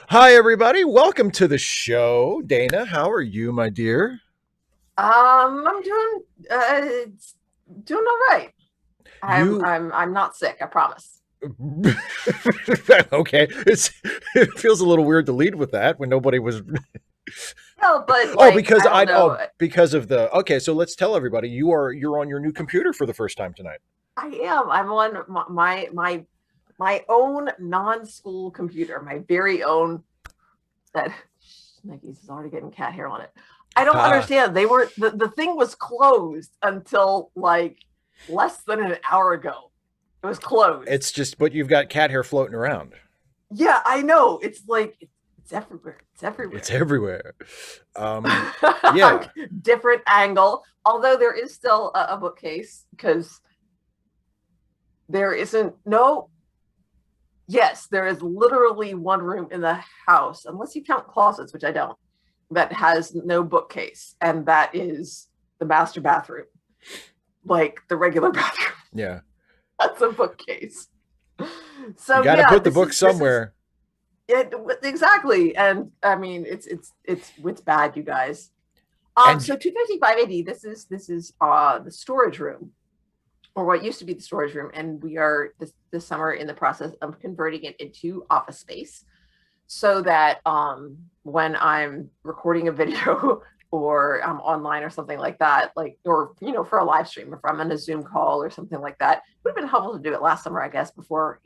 Hi, everybody. Welcome to the show. Dana, how are you, my dear? I'm doing all right. I'm You I'm I'm not sick, I promise. okay? It feels a little weird to lead with that when nobody was. No, but Oh, like because I don't I know. because of the. Okay, so let's tell everybody you're on your new computer for the first time tonight. I am. I'm on my own non-school computer, my very own. That Nikki's is already getting cat hair on it. I don't Ah, understand. They were the thing was closed until like less than an hour ago. It was closed. it's just, but you've got cat hair floating around. Yeah, I know. It's like it's everywhere. It's It's everywhere. everywhere. Yeah. Different angle. Although there is still a bookcase because there isn't no. Yes, there is literally one room in the house, unless you count closets, which I don't, that has no bookcase, and that is the master bathroom, like the regular bathroom. Yeah. That's a bookcase. You So got to yeah, put the this book is this is somewhere. it exactly, and I mean it's bad, you guys. And So 255 AD. This is the storage room, or what used to be the storage room, and we are this summer in the process of converting it into office space, so that when I'm recording a video or I'm online or something like that, like or for a live stream, if I'm on a Zoom call or something like that, it would have been helpful to do it last summer, I guess, before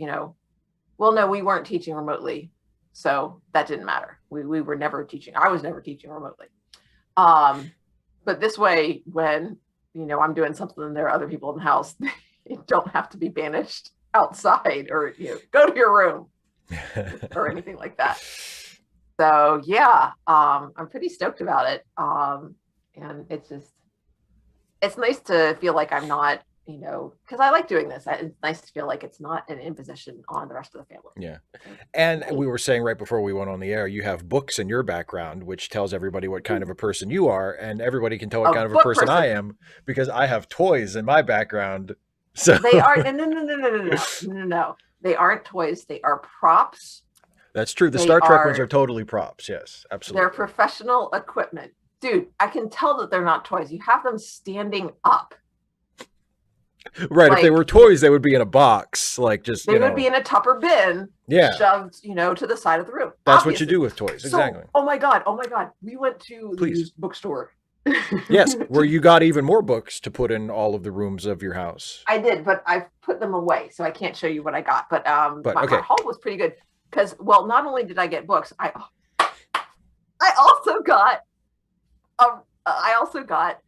Well, no, we weren't teaching remotely, so that didn't matter. We were never teaching. I was never teaching remotely. Um, but this way, when I'm doing something and there are other people in the house, you don't have to be banished outside or go to your room or anything like that. So yeah, I'm pretty stoked about it. And it's nice to feel like I'm not, because I like doing this. It's nice to feel like it's not an imposition on the rest of the family. yeah. So, And we cool. were saying right before we went on the air, you have books in your background, which tells everybody what kind of a person you are, and everybody can tell what A kind of a book person I person. am because I have toys in my background. So They are no no no no no no no no no. They aren't toys. They are props. that's true. The They Star Trek ones are are totally props. Yes, they're absolutely. professional equipment. Dude, I can tell that they're not toys. You have them standing up. Right. If they were Like, toys, they would be in a box, like just, they would be in a Tupper bin yeah, shoved, to the side of the room, that's what you obviously. do with toys. So, Exactly. oh my God. We went to the Please. used bookstore. Yes, where you got even more books to put in all of the rooms of your house. I did, but I put them away, so I can't show you what I got. But But my okay. haul was pretty good because, well, not only did I get books, I also got I also got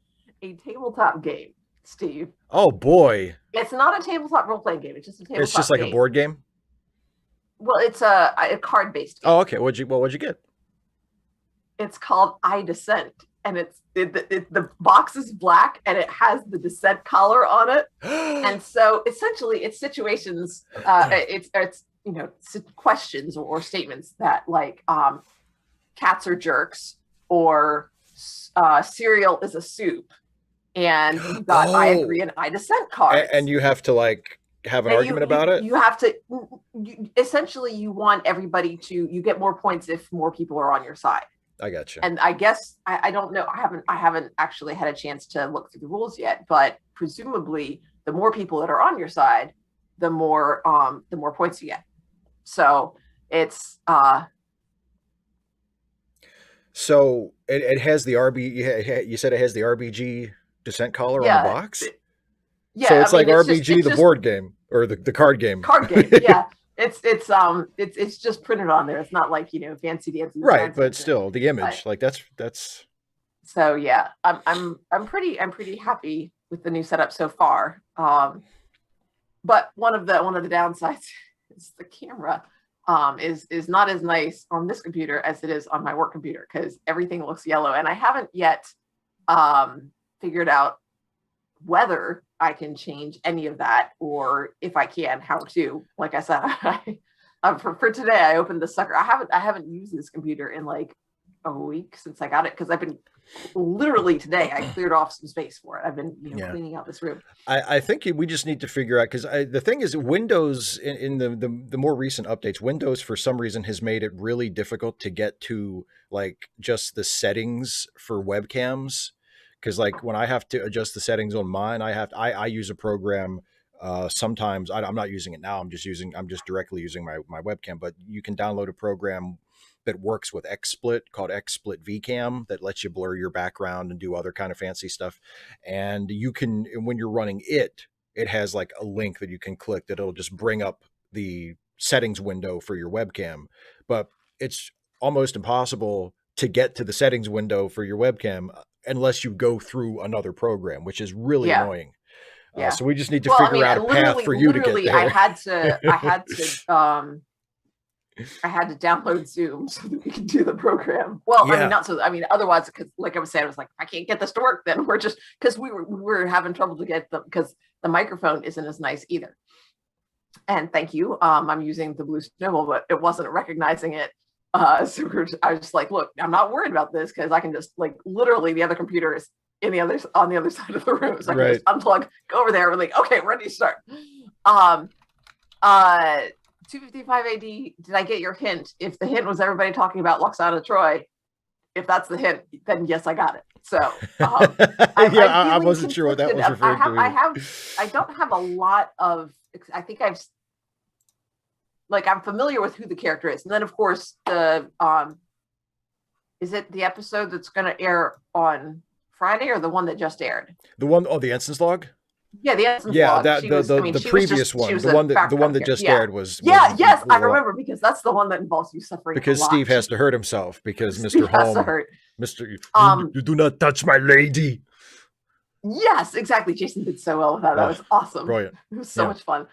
a tabletop game, Steve. Oh boy. It's not a tabletop role playing game. It's just a It's just tabletop like a game. board game. Well, it's a card based Oh, game. okay. What'd you get? It's called I Descent, and the box is black and it has the Descent collar on it. And so essentially, it's situations. It's questions or statements that like cats are jerks or cereal is a soup, and you got I Oh, agree and I dissent and cards, you have to like have an and you argument you about it. you have to essentially you want everybody to you get more points if more people are on your side. I got you. And I guess I don't know, I haven't actually had a chance to look through the rules yet, but presumably the more people that are on your side, the more points you get. So it's So it has the RB. You said it has the RBG descent collar on the yeah, box. So yeah, it's I mean like it's just RBG, it's the just board game or the card game. card game. Yeah. It's just printed on there. It's not like, fancy dancy Right, designs or but anything. still, the But image like that's so yeah, I'm pretty happy with the new setup so far. But one of the downsides is the camera is not as nice on this computer as it is on my work computer because everything looks yellow, and I haven't yet figured out whether I can change any of that, or if I can, how to. Like I said, for today, I opened the sucker. I haven't used this computer in like a week since I got it because I've been literally today I cleared off some space for it. I've been, Yeah. cleaning out this room. I think we just need to figure out, because the thing is, Windows in the more recent updates, Windows for some reason has made it really difficult to get to like just the settings for webcams. Because like when I have to adjust the settings on mine, I use a program. Sometimes I'm not using it now. I'm just directly using my webcam. But you can download a program that works with XSplit called XSplit VCam that lets you blur your background and do other kind of fancy stuff. And you can, when you're running it has like a link that you can click that it'll just bring up the settings window for your webcam. But it's almost impossible to get to the settings window for your webcam unless you go through another program, which is really Yeah. annoying. Yeah. So we just need to Well, I figure mean, out a path for you to get I there. had to download Zoom so that we could do the program. Well, I Yeah. mean, not so. I mean, otherwise, because like I was saying, I was like, I can't get this to work. Then we're just because we were having trouble to get them because the microphone isn't as nice either. And thank you. I'm using the Blue Snowball, but it wasn't recognizing it. So I was just like, look, I'm not worried about this because I can just like literally the other computer is on the other side of the room, so I can just unplug, go over there, and like, okay, ready to start. 255 AD. Did I get your hint? If the hint was everybody talking about Loxana Troy, if that's the hint, then yes, I got it. So I wasn't sure what that was referring to. I don't have a lot of. I think I'm familiar with who the character is, and then of course the is it the episode that's going to air on Friday or the one that just aired? The one, the Ensign's log. Yeah, the Ensign's log. Yeah, the previous one, the one that just aired was. Yes, I remember because that's the one that involves you suffering. Because Steve has to hurt himself because Mr. Holm, you do not touch my lady. Yes, exactly. Jason did so well with that. That was awesome. Brilliant. It was so much fun.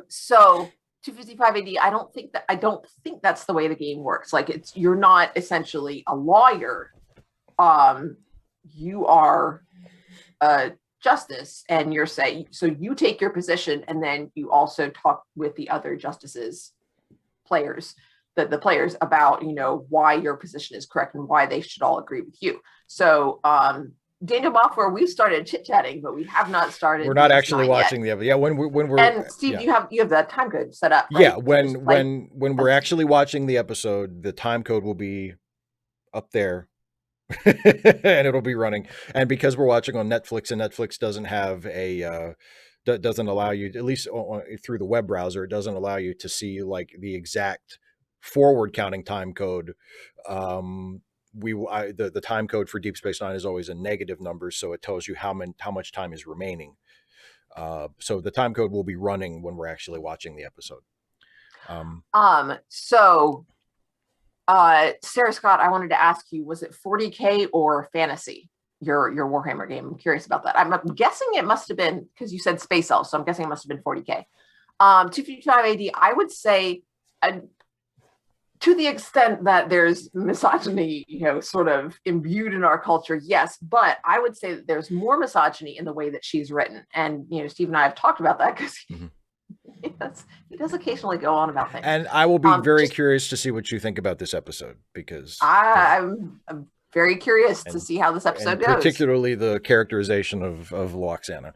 So 255 AD, I don't think that's the way the game works. Like you're not essentially a lawyer. You are a justice, and you're saying, so you take your position and then you also talk with the other justices players, the players about, why your position is correct and why they should all agree with you. So Daniel Moffler, we've started chit-chatting, but we have not started. We're not actually watching the episode. Yeah, when we're and Steve, you have that time code set up, right? Yeah, when we're actually watching the episode, the time code will be up there. And it'll be running. And because we're watching on Netflix, and Netflix doesn't have doesn't allow you, at least through the web browser, it doesn't allow you to see like the exact forward counting time code. The time code for Deep Space Nine is always a negative number, so it tells you how much time is remaining. So the time code will be running when we're actually watching the episode. Sarah Scott, I wanted to ask you, was it 40K or fantasy? Your Warhammer game. I'm curious about that. I'm guessing it must have been, because you said Space Elves, so I'm guessing it must have been 40K. 255 AD, I would say, to the extent that there's misogyny, sort of imbued in our culture, yes, but I would say that there's more misogyny in the way that she's written. And, Steve and I have talked about that because he does occasionally go on about things. And I will be very curious to see what you think about this episode, because I'm very curious to see how this episode goes. Particularly the characterization of Loxana.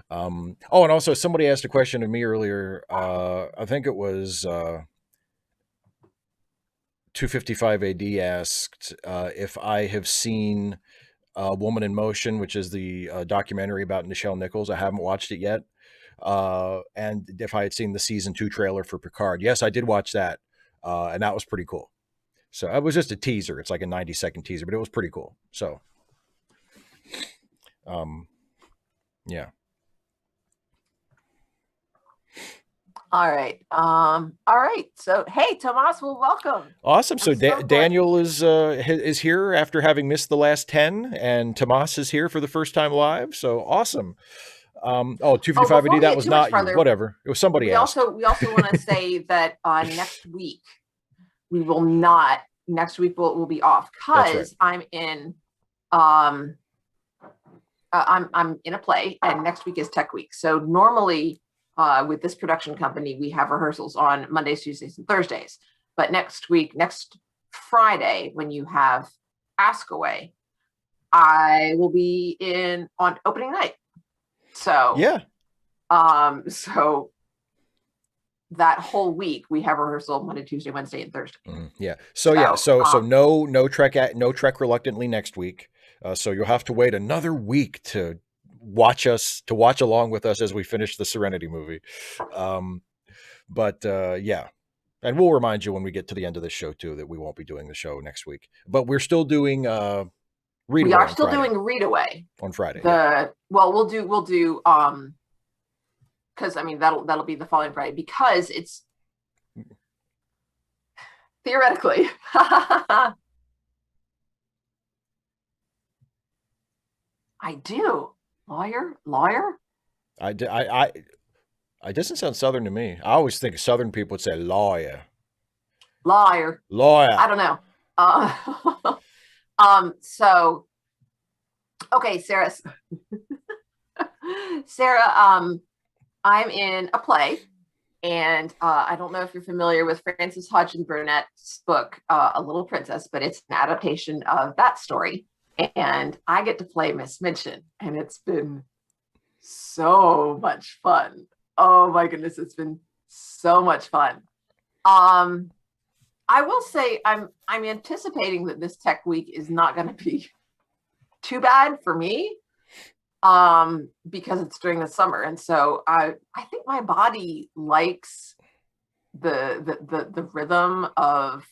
And also somebody asked a question of me earlier. I think it was 255 AD asked if I have seen Woman in Motion, which is the documentary about Nichelle Nichols. I haven't watched it yet. And if I had seen the season 2 trailer for Picard. Yes, I did watch that. And that was pretty cool. So it was just a teaser. It's like a 90-second teaser, but it was pretty cool. So, yeah. All right. So, hey, Tomas, well, welcome. Awesome. So Daniel is here after having missed the last 10, and Tomas is here for the first time live. So awesome. 255 AD, that was not you. Whatever. It was somebody else. We also want to say that next week will be off because I'm in I'm in a play, and next week is Tech Week. So normally with this production company, we have rehearsals on Mondays, Tuesdays, and Thursdays. But next Friday, when you have Ask Away, I will be in on opening night. So, Yeah. so that whole week we have rehearsal Monday, Tuesday, Wednesday, and Thursday. Yeah. So yeah. So, So no Trek reluctantly next week. So you'll have to wait another week to watch along with us as we finish the Serenity movie. Um, but yeah, and we'll remind you when we get to the end of this show too that we won't be doing the show next week. But we're still doing we Readaway are on still Friday. doing Read Away. On Friday, yeah. We'll do because I mean that'll be the following Friday because it's theoretically I do. Lawyer? I doesn't sound Southern to me. I always think Southern people would say lawyer. Lawyer. Lawyer. I don't know. So okay, Sarah. Sarah, I'm in a play, and I don't know if you're familiar with Frances Hodgson Burnett's book, A Little Princess, but it's an adaptation of that story. And I get to play Miss Minchin, and it's been so much fun. Oh my goodness, it's been so much fun. I will say I'm anticipating that this tech week is not going to be too bad for me because it's during the summer, and so I think my body likes the rhythm of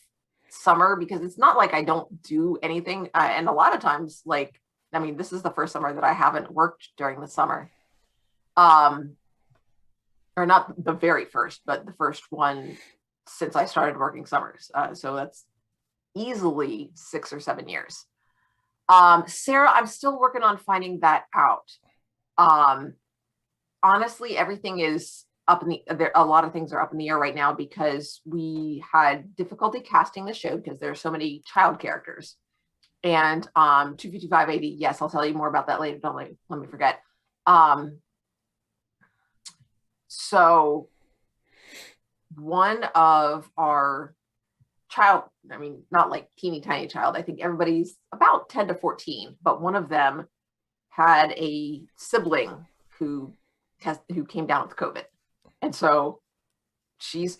summer because it's not like I don't do anything, and a lot of times, like, I mean, this is the first summer that I haven't worked during the summer, or not the very first, but the first one since I started working summers. So that's easily 6 or 7 years. Sarah, I'm still working on finding that out. Honestly, everything is up in the there. A lot of things are up in the air right now because we had difficulty casting the show because there are so many child characters. And 25580, yes, I'll tell you more about that later. Don't let me forget. So one of our child, I mean, not like teeny tiny child, I think everybody's about 10 to 14, but one of them had a sibling who came down with COVID. And so she's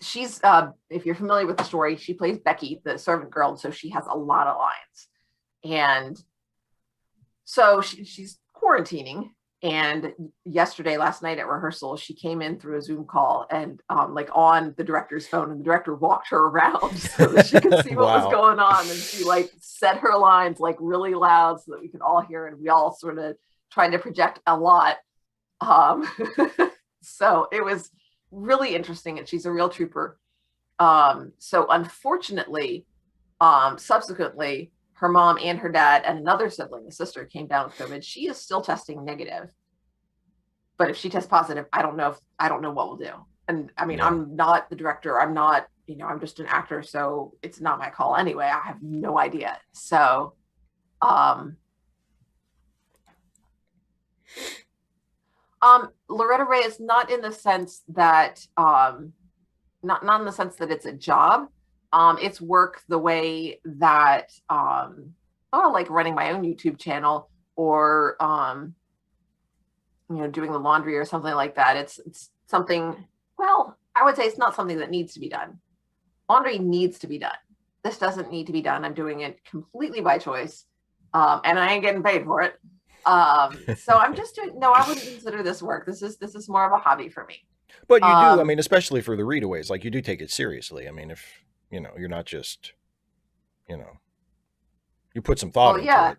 if you're familiar with the story, she plays Becky, the servant girl, and so she has a lot of lines. And so she's quarantining. And last night at rehearsal, she came in through a Zoom call and like on the director's phone, and the director walked her around so that she could see what Wow. was going on. And she like said her lines like really loud so that we could all hear it. And we all sort of tried to project a lot. So it was really interesting, and she's a real trooper. So unfortunately, subsequently, her mom and her dad and another sibling, a sister, came down with COVID. She is still testing negative, but if she tests positive, I don't know what we'll do. And I mean, yeah. I'm not the director. I'm not, I'm just an actor, so it's not my call anyway. I have no idea. So, Loretta Ray is not in the sense that, not in the sense that it's a job. It's work the way that, like running my own YouTube channel or, doing the laundry or something like that. It's something, well, I would say it's not something that needs to be done. Laundry needs to be done. This doesn't need to be done. I'm doing it completely by choice. And I ain't getting paid for it. So I'm just doing, no, I wouldn't consider this work. This is more of a hobby for me. But you do, I mean, especially for the readaways, like you do take it seriously. I mean, if, you're not just, you put some thought into it.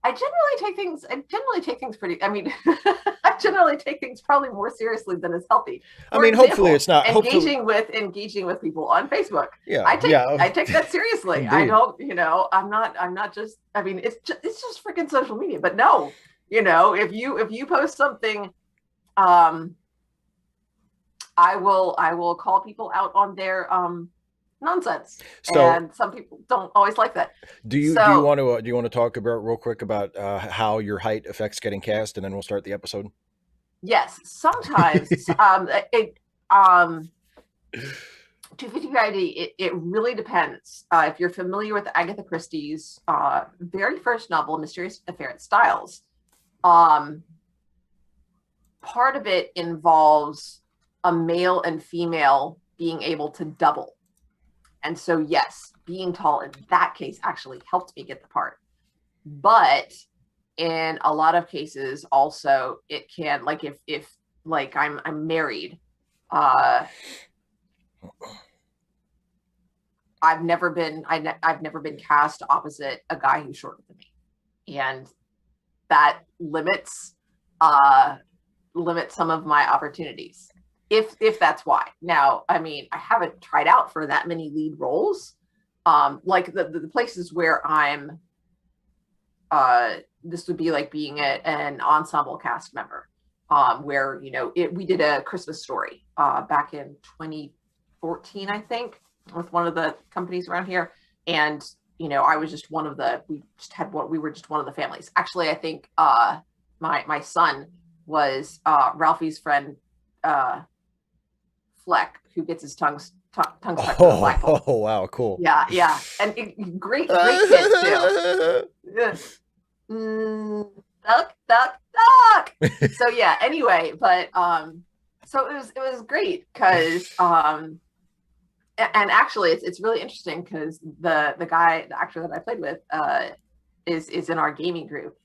I generally take things pretty, I mean, I generally take things probably more seriously than is healthy. For example, hopefully it's not engaging with people on Facebook. Yeah. I take that seriously. I don't, I'm not just, I mean, it's just freaking social media, but no, if you post something, I will call people out on their, nonsense. So, and some people don't always like that. Do you want to talk about real quick about how your height affects getting cast, and then we'll start the episode? Yes, sometimes 255 it really depends. If you're familiar with Agatha Christie's very first novel, Mysterious Affair at Styles, um, part of it involves a male and female being able to double. And so, yes, being tall in that case actually helped me get the part. But in a lot of cases, also, it can, like, if like I'm married, uh, I've never been I've never been cast opposite a guy who's shorter than me, and that uh limits some of my opportunities, if that's why. Now, I mean, I haven't tried out for that many lead roles. Like the places where I'm this would be like being an ensemble cast member, where we did a Christmas Story back in 2014, I think, with one of the companies around here, and I was just one of the we were just one of the families. Actually, I think my son was Ralphie's friend, Fleck, who gets his tongue stuck to the flagpole. Oh, wow, cool. Yeah, and great kids too. Duck, duck, duck. So yeah. Anyway, but so it was great because and actually it's really interesting because the actor that I played with is in our gaming group,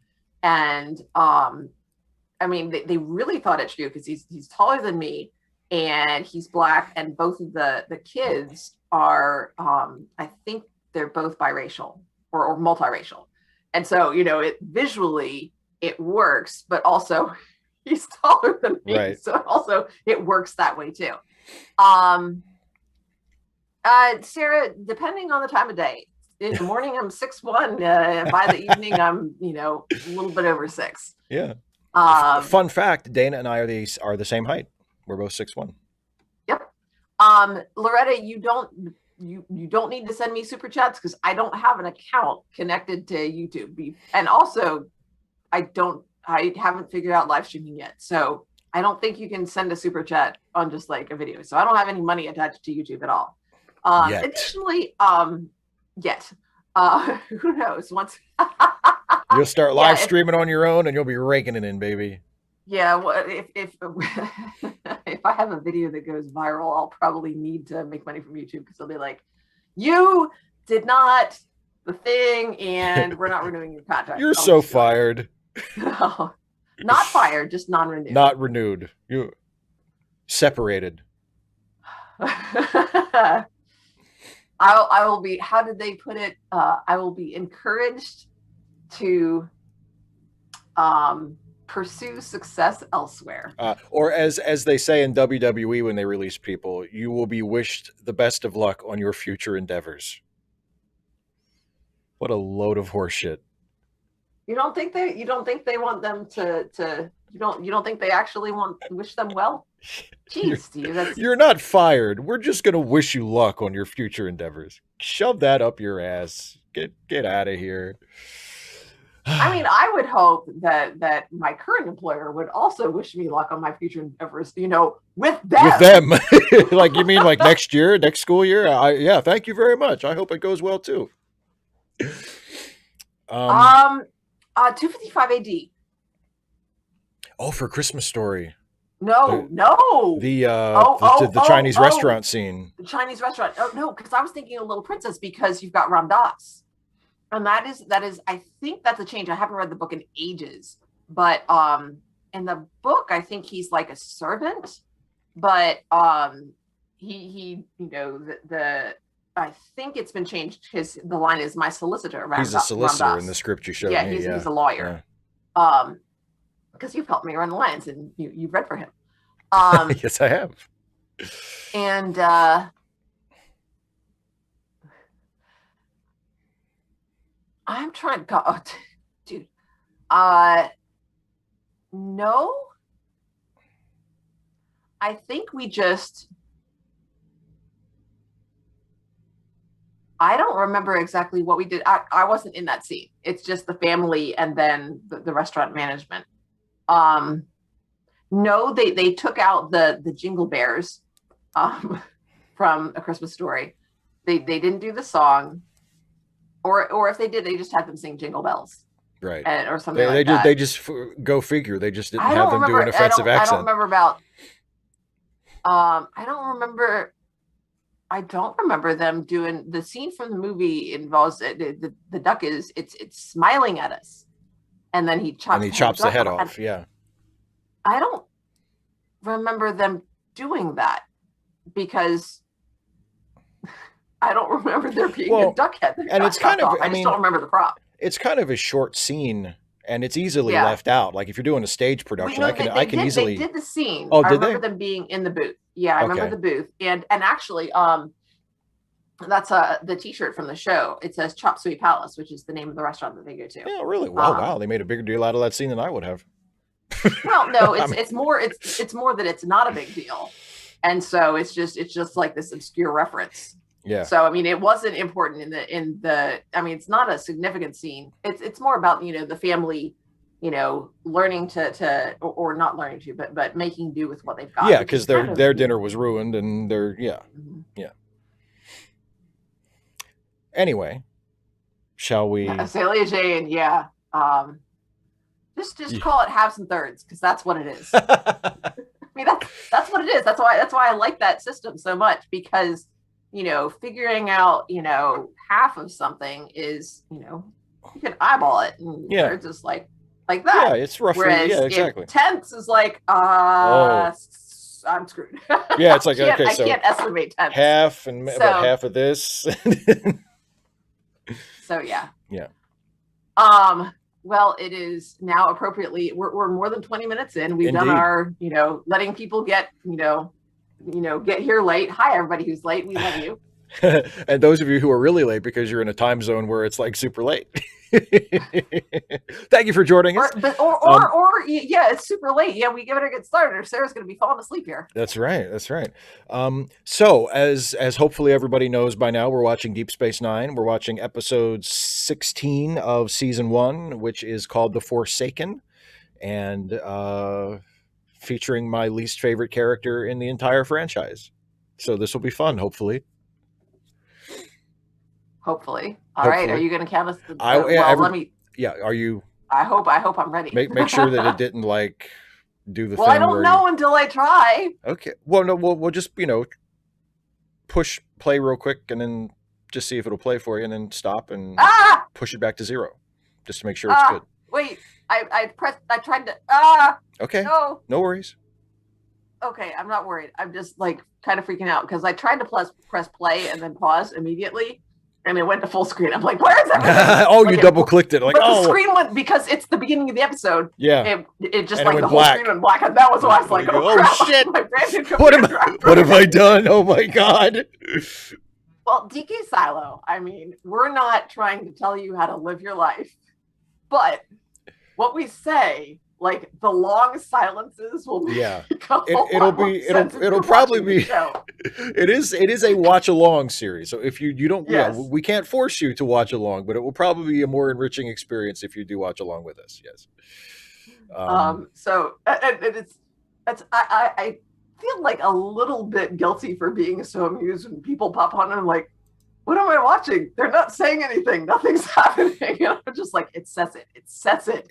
and I mean they really thought it true because he's taller than me and he's Black, and both of the kids are I think they're both biracial or multiracial. And so, it visually it works, but also he's taller than me. Right. So also it works that way too. Sarah, depending on the time of day, in the morning I'm 6'1", by the evening I'm, a little bit over 6. Yeah. Fun fact, Dana and I are the same height. We're both 6'1". Yep. Loretta, you don't need to send me super chats because I don't have an account connected to YouTube. And also I haven't figured out live streaming yet. So I don't think you can send a super chat on just like a video. So I don't have any money attached to YouTube at all. Additionally, yet. Who knows? Once you'll start live streaming on your own and you'll be raking it in, baby. Yeah, well, if I have a video that goes viral, I'll probably need to make money from YouTube because they'll be like, "You did not the thing, and we're not renewing your contract." You're so fired. No, not fired, just non-renewed. Not renewed. You separated. I will be. How did they put it? I will be encouraged to pursue success elsewhere. Or as they say in WWE when they release people, you will be wished the best of luck on your future endeavors. What a load of horseshit. You don't think they want them to you don't think they actually wish them well? Jeez, Steve, you're not fired. We're just gonna wish you luck on your future endeavors. Shove that up your ass. Get out of here. I mean, I would hope that my current employer would also wish me luck on my future endeavors, with them. With them. Like, you mean like next year, next school year? Yeah, thank you very much. I hope it goes well too. 255 AD. Oh, for Christmas Story. No. The Chinese restaurant scene. The Chinese restaurant. Oh no, because I was thinking of Little Princess because you've got Ram Dass. And that is, I think that's a change. I haven't read the book in ages, but in the book, I think he's like a servant, but he I think it's been changed because the line is my solicitor. He's a solicitor in the script you showed me. He's a lawyer. Yeah. Because you've helped me run the lines and you've read for him. Yes, I have. And I'm trying to go, dude. No. I think I don't remember exactly what we did. I wasn't in that scene. It's just the family and then the restaurant management. No, they took out the Jingle Bears. from A Christmas Story. They didn't do the song, or if they did, they just had them sing Jingle Bells, Right. or something like that. They just go figure. They just didn't have them do an offensive I don't accent. remember about. I don't remember. I don't remember them doing the scene from the movie. Involves the duck is it's smiling at us, and then he chops the head off. Yeah. I don't remember them doing that because I don't remember there being a duck head. And it's kind of, I just don't remember the prop. It's kind of a short scene, and it's easily left out. Like if you're doing a stage production, I can easily. They did the scene. Oh, I did remember them being in the booth. Yeah, I remember the booth, and actually, that's the T-shirt from the show. It says Chop Suey Palace, which is the name of the restaurant that they go to. Yeah, really? Wow, they made a bigger deal out of that scene than I would have. Well, no, it's more that it's not a big deal, and so it's just like this obscure reference. Yeah. So I mean, it wasn't important in the. I mean, it's not a significant scene. It's more about the family, learning to or not learning to, but making do with what they've got. Yeah, because their dinner was ruined, and yeah. Anyway, shall we? Celia Jane, yeah. Just call it halves and thirds because that's what it is. I mean, that's what it is. That's why I like that system so much because figuring out half of something is you can eyeball it and they're just like that. Yeah, it's roughly. Whereas exactly. Tenths is like I'm screwed. Yeah, it's like I can't estimate tenths. Half and about half of this. So yeah. Yeah. Well, it is now appropriately. We're more than 20 minutes in. We've done our, letting people get, get here late. Hi, everybody who's late. We love you. And those of you who are really late because you're in a time zone where it's like super late. Thank you for joining us. Or it's super late. Yeah, we better get started or Sarah's going to be falling asleep here. That's right. So as hopefully everybody knows by now, we're watching Deep Space Nine. We're watching episode 16 of season 1, which is called The Forsaken, and featuring my least favorite character in the entire franchise. So this will be fun, hopefully. Hopefully. All right. Are you going to count us? Let me. Yeah. Are you? I hope I'm ready. Make sure that it didn't do the thing. Well, I don't know until I try. Okay. Well, no. We'll just push play real quick and then just see if it'll play for you, and then stop and push it back to 0, just to make sure it's good. Wait. I tried to. Okay. No worries. Okay, I'm not worried. I'm just kind of freaking out because I tried to press play and then pause immediately. And it went to full screen. I'm like, where is everything? You double clicked it. The screen went because it's the beginning of the episode. Yeah. It just the whole screen went black. And that was why I was like, crap, shit. My brand new what have I done? Oh my God. Well, DK Silo, I mean, we're not trying to tell you how to live your life, but what we say, the long silences will be it'll probably be it is a watch along series. So if you don't we can't force you to watch along, but it will probably be a more enriching experience if you do watch along with us. Yes. So I feel like a little bit guilty for being so amused when people pop on and I'm like, what am I watching? They're not saying anything. Nothing's happening. And I'm just like, it says it.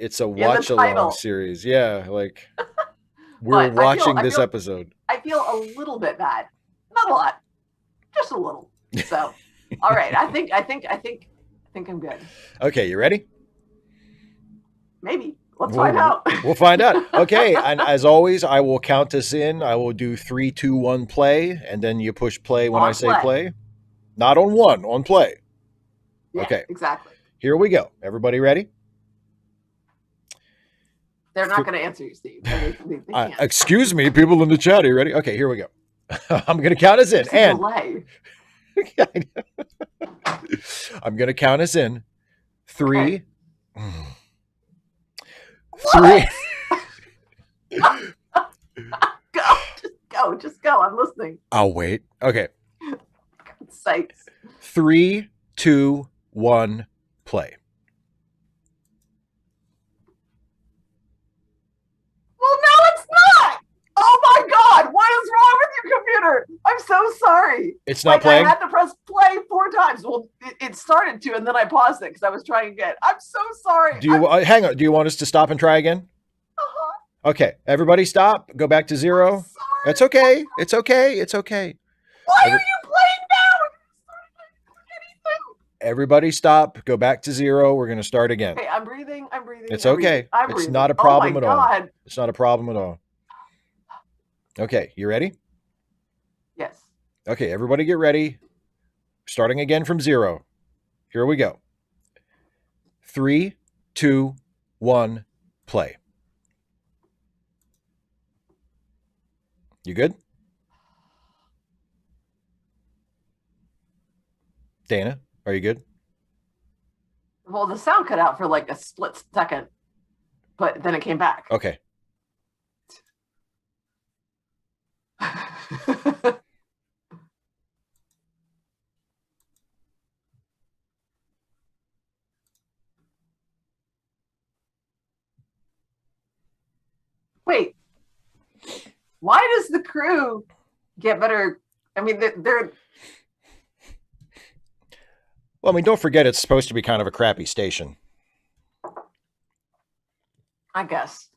It's a watch along series. Yeah. We're watching this episode. I feel a little bit bad. Not a lot. Just a little. So, all right. I think I'm good. Okay. You ready? Maybe. Let's find out. We'll find out. Okay. And as always, I will count us in. I will do 3, 2, 1, play. And then you push play when I say play. Not on 1, on play. Yeah, okay. Exactly. Here we go. Everybody ready? They're not going to answer you, Steve. They excuse me, people in the chat. Are you ready? Okay, here we go. I'm going to count us in. And I'm going to count us in. 3. Okay. 3. Just go. I'm listening. I'll wait. Okay. Sakes. 3, 2, 1, play. Well, no, it's not. Oh my God! What is wrong with your computer? computer. I'm so sorry. It's not Like I playing? had to press play 4 times. Well, it started to, and then I paused it because I was trying again. I'm so sorry. Do you hang on? Do you want us to stop and try again? Uh-huh. Okay, everybody stop. Go back to I'm 0. It's sorry. okay. It's okay. It's okay. Why are Every, you playing now? Anything. everybody stop. Go back to 0. We're going to start again. Okay, I'm breathing. I'm breathing. It's I'm breathing. okay. I'm It's breathing. not a Oh my problem at all. god. It's not a problem at all. Okay, you ready? Yes. Okay, everybody get ready. Starting again from 0. Here we go. 3, 2, 1, play. You good? Dana, are you good? Well, the sound cut out for like a split second, but then it came back. Okay. Wait, why does the crew get better? I mean, they're Well, I mean, don't forget it's supposed to be kind of a crappy station. I guess.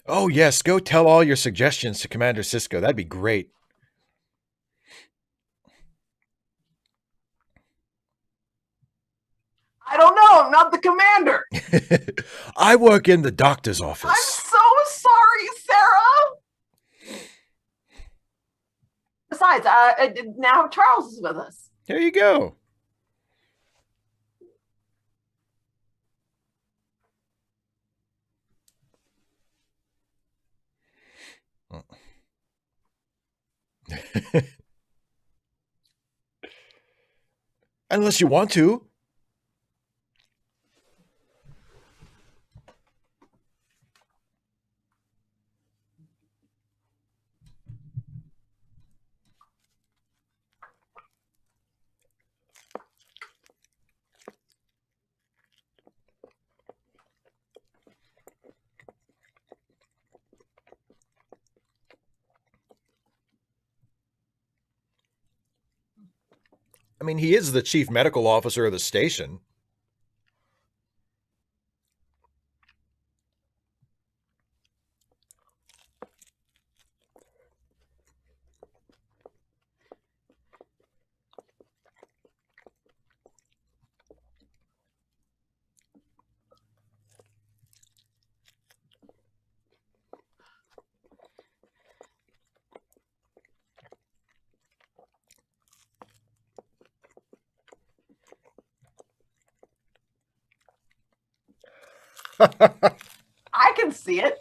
Oh, yes, go tell all your suggestions to Commander Cisco. That'd be great. I don't know. I'm not the commander. I work in the doctor's I'm office. so sorry, Sarah. Besides, now Charles is with us. There you go. Unless you want to. I mean, he is the chief medical officer of the station. I can see it.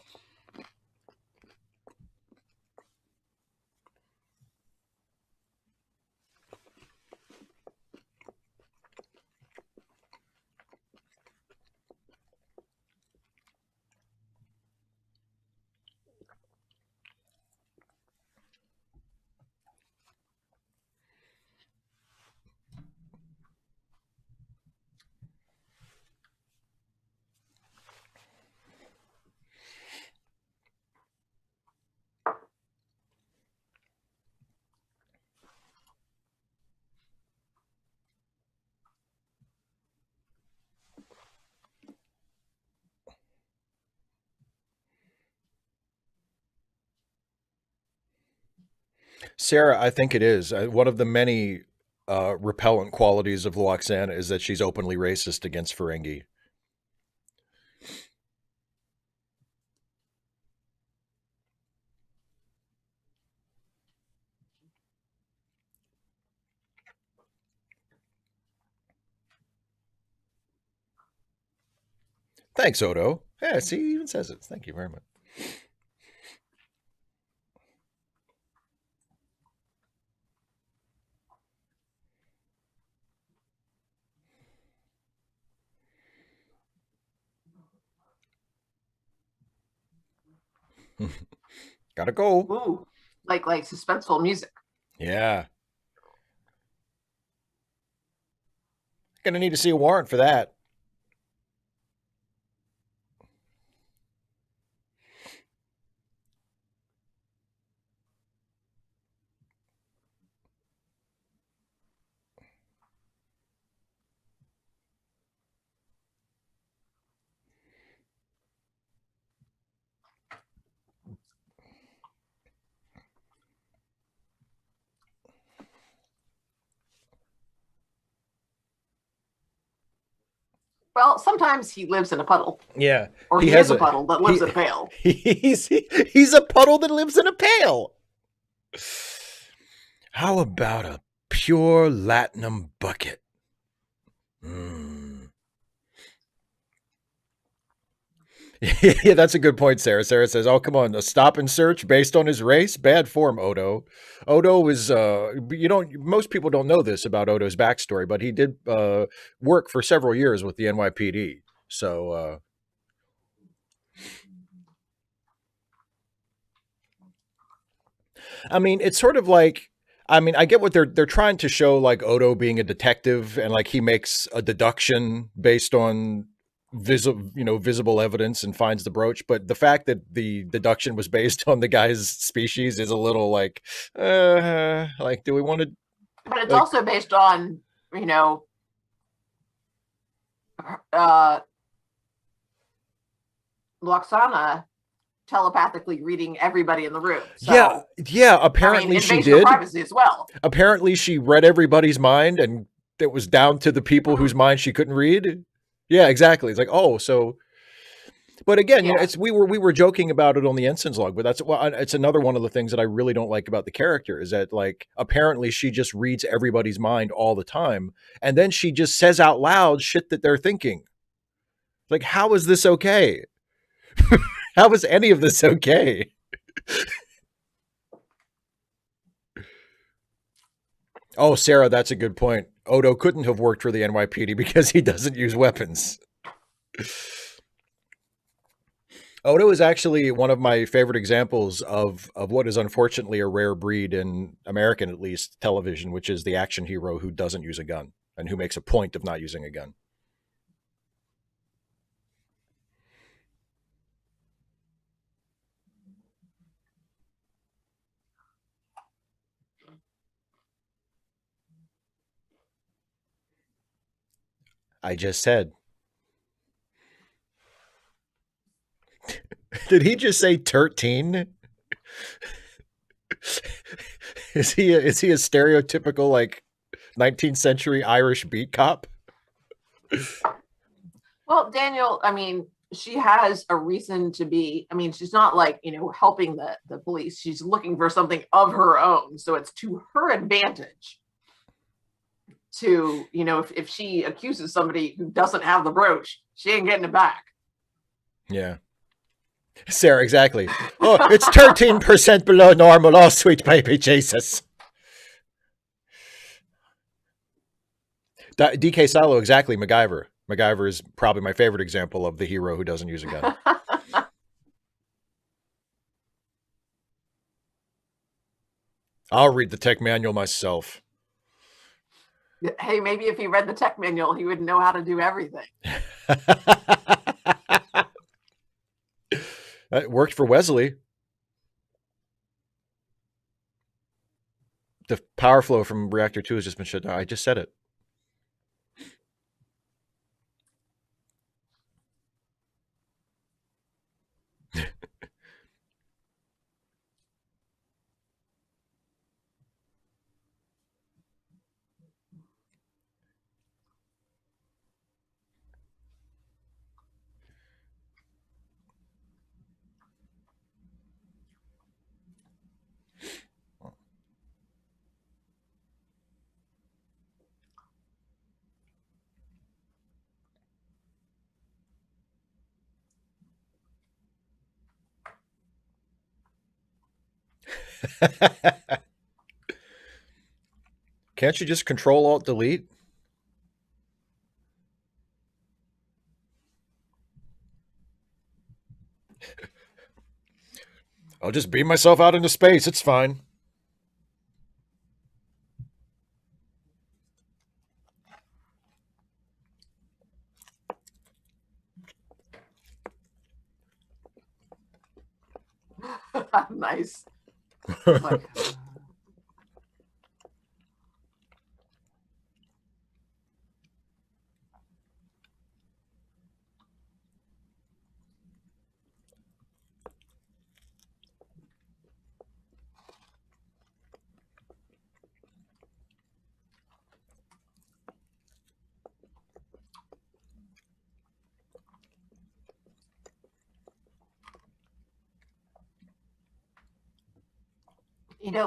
Sarah, I think it is. One of the many repellent qualities of Luoxana is that she's openly racist against Ferengi. Thanks, Odo. Yeah, see, he even says it. Thank you very much. Gotta go. Ooh, like suspenseful music. Yeah. Gonna need to see a warrant for that. Well, sometimes he lives in a puddle, Yeah, or he he has is a a puddle that lives he in a pail. he's a puddle that lives in a pail. How about a pure latinum bucket? Mm. Yeah, that's a good point, Sarah. Sarah says, "Oh, come on, a stop and search based on his race, bad form." Odo, Odo is you don't most people don't know this about Odo's backstory, but he did work for several years with the NYPD. So I mean, it's sort of like I mean, I get what they're trying to show, like Odo being a detective and like he makes a deduction based on visible evidence and finds the brooch. But the fact that the deduction was based on the guy's species is a little like, do we want to But it's like? also based on, you know, uh, Loxana telepathically reading everybody in the room. Yeah, So, yeah. I mean, Apparently she invasion of did. privacy as well. Apparently she read everybody's mind, and it was down to the people whose mind she couldn't read. Yeah, exactly. It's like, oh, so but again, Yeah. it's we were joking about it on the Ensign's log, but that's well, it's another one of the things that I really don't like about the character is that like apparently she just reads everybody's mind all the time, and then she just says out loud shit that they're thinking. Like, how is this okay? How is any of this okay? Oh, Sarah, that's a good point. Odo couldn't have worked for the NYPD because he doesn't use weapons. Odo is actually one of my favorite examples of what is unfortunately a rare breed in American, at least, television, which is the action hero who doesn't use a gun and who makes a point of not using a gun. I just said. Did he just say 13? Is he a stereotypical like 19th century Irish beat cop? Well, Daniel, I mean, she has a reason to be. I mean, she's not like, helping the police. She's looking for something of her own. So it's to her advantage to, if she accuses somebody who doesn't have the brooch, she ain't getting it back. Yeah. Sarah, exactly. Oh, it's 13% below normal. Oh, sweet baby Jesus. DK Salo, exactly. MacGyver. MacGyver is probably my favorite example of the hero who doesn't use a gun. I'll read the tech manual myself. Hey, maybe if he read the tech manual, he would know how to do everything. It worked for Wesley. The power flow from reactor 2 has just been shut down. I just said it. Can't you just control alt delete? I'll just beam myself out into space. It's fine. Nice. It's like,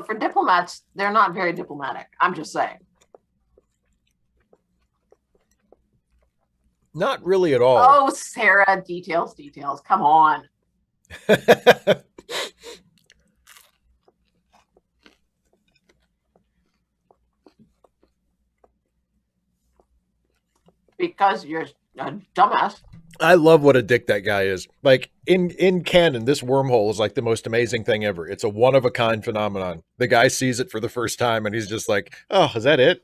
for diplomats, they're not very diplomatic. I'm just saying. Not really at all. Oh, Sarah, details, details. Come on. Because you're a dumbass. I love what a dick that guy is. Like in canon, this wormhole is like the most amazing thing ever. It's a one of a kind phenomenon. The guy sees it for the first time and he's just like, "Oh, is that it?"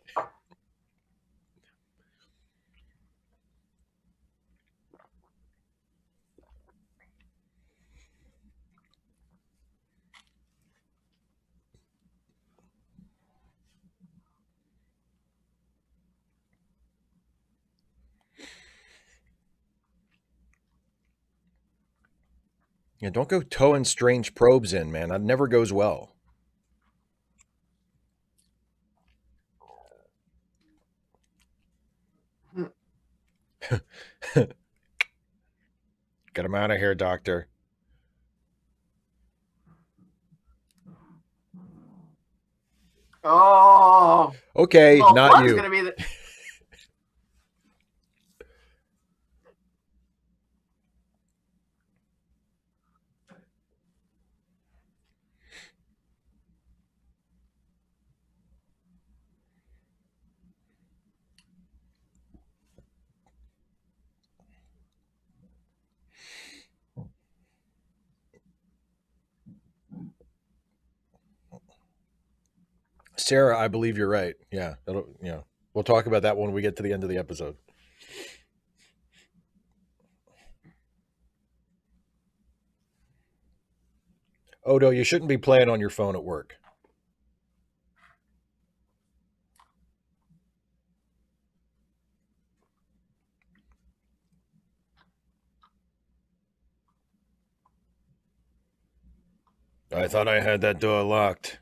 Yeah, don't go towing strange probes in, man. That never goes well. Get him out of here, doctor. Oh, Okay, well, not one's you. gonna be the. Sarah, I believe you're right. Yeah, we'll talk about that when we get to the end of the episode. Odo, you shouldn't be playing on your phone at work. I thought I had that door locked.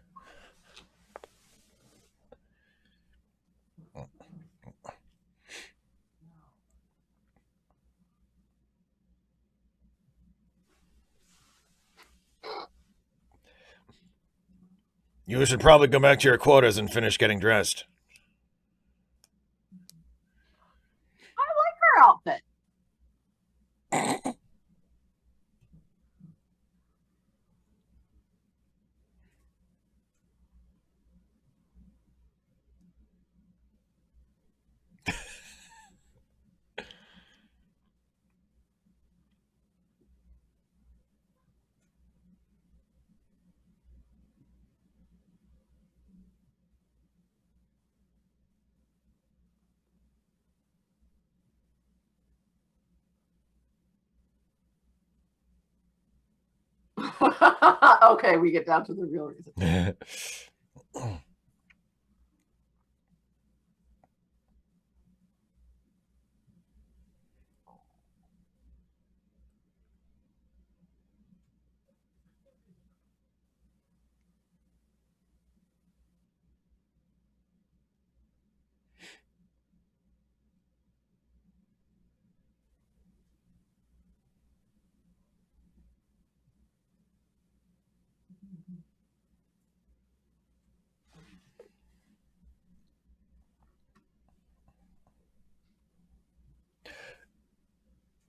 You should probably go back to your quarters and finish getting dressed. I like her outfit. Okay, we get down to the real reason.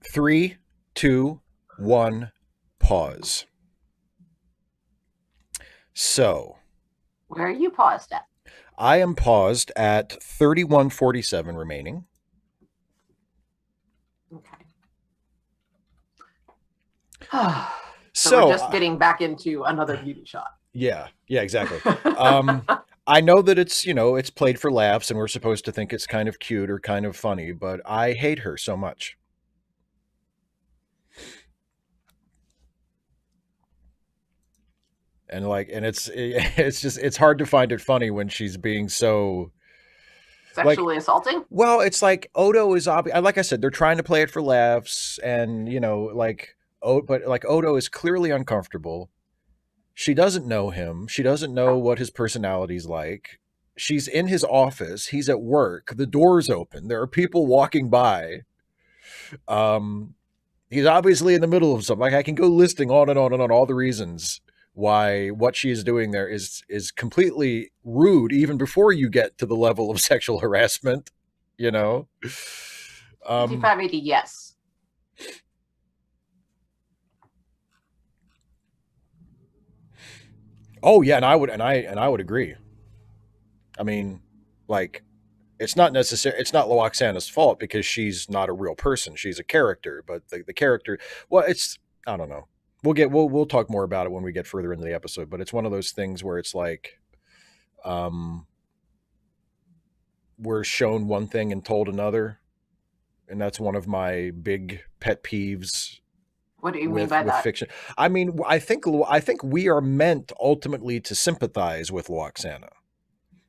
3, 2, 1, pause. So, Where are you paused at? I am paused at 3147 remaining. Okay. So we're just getting back into another beauty shot. Yeah, exactly. I know that it's played for laughs and we're supposed to think it's kind of cute or kind of funny, but I hate her so much. And like, and it's just it's hard to find it funny when she's being so like, Sexually assaulting? well, it's like Odo is obvious. Like I said, they're trying to play it for laughs, and like, oh, but like Odo is clearly uncomfortable. She doesn't know him. She doesn't know what his personality's like. She's in his office. He's at work. The door's open. There are people walking by. Um, he's obviously in the middle of something. Like, I can go listing on and on and on all the reasons why what she is doing there is completely rude, even before you get to the level of sexual harassment. You know. Um, 5580, yes. oh yeah, and I would agree. I mean, like, it's not necessary. It's not Loaxana's fault because she's not a real person. She's a character, but the character, well, it's, I don't know. We'll talk more about it when we get further into the episode. But it's one of those things where it's like, um, we're shown one thing and told another, and that's one of my big pet peeves What do you mean by with that? fiction. I mean, I think we are meant ultimately to sympathize with Loaxana.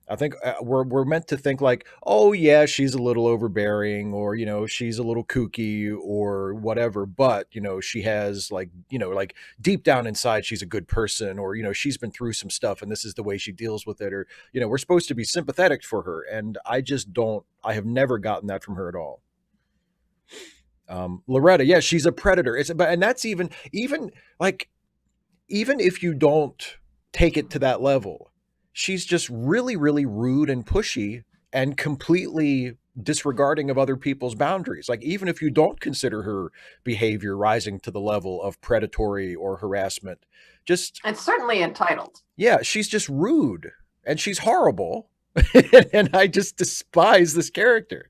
I think we're meant to think like, oh yeah, she's a little overbearing, or she's a little kooky, or whatever. But she has, like, like, deep down inside, she's a good person, or she's been through some stuff, and this is the way she deals with it, or we're supposed to be sympathetic for her, and I just don't. I have never gotten that from her at all. Loretta, yeah, she's a predator. And that's even like, even if you don't take it to that level, she's just really, really rude and pushy and completely disregarding of other people's boundaries. Like, even if you don't consider her behavior rising to the level of predatory or harassment, just, It's certainly entitled. yeah, she's just rude and she's horrible. And I just despise this character.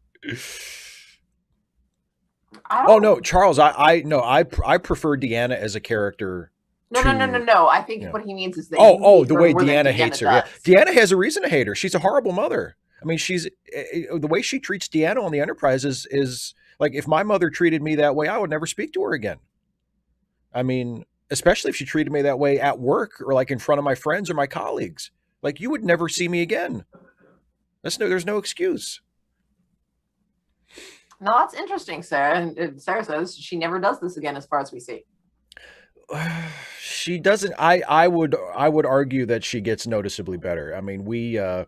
I Oh don't. no, Charles, I no, I prefer Deanna as a character No, no, no, no, to, no. I think you know, what he means is that you oh, hate the her way more than Deanna hates Deanna her. Yeah, does. Deanna has a reason to hate her. She's a horrible mother. I mean, the way she treats Deanna on the Enterprise is like, if my mother treated me that way, I would never speak to her again. I mean, especially if she treated me that way at work, or like in front of my friends or my colleagues. Like, you would never see me again. There's no excuse. No, that's interesting, Sarah. And Sarah says she never does this again, as far as we see. She doesn't. I would argue that she gets noticeably better. I mean, I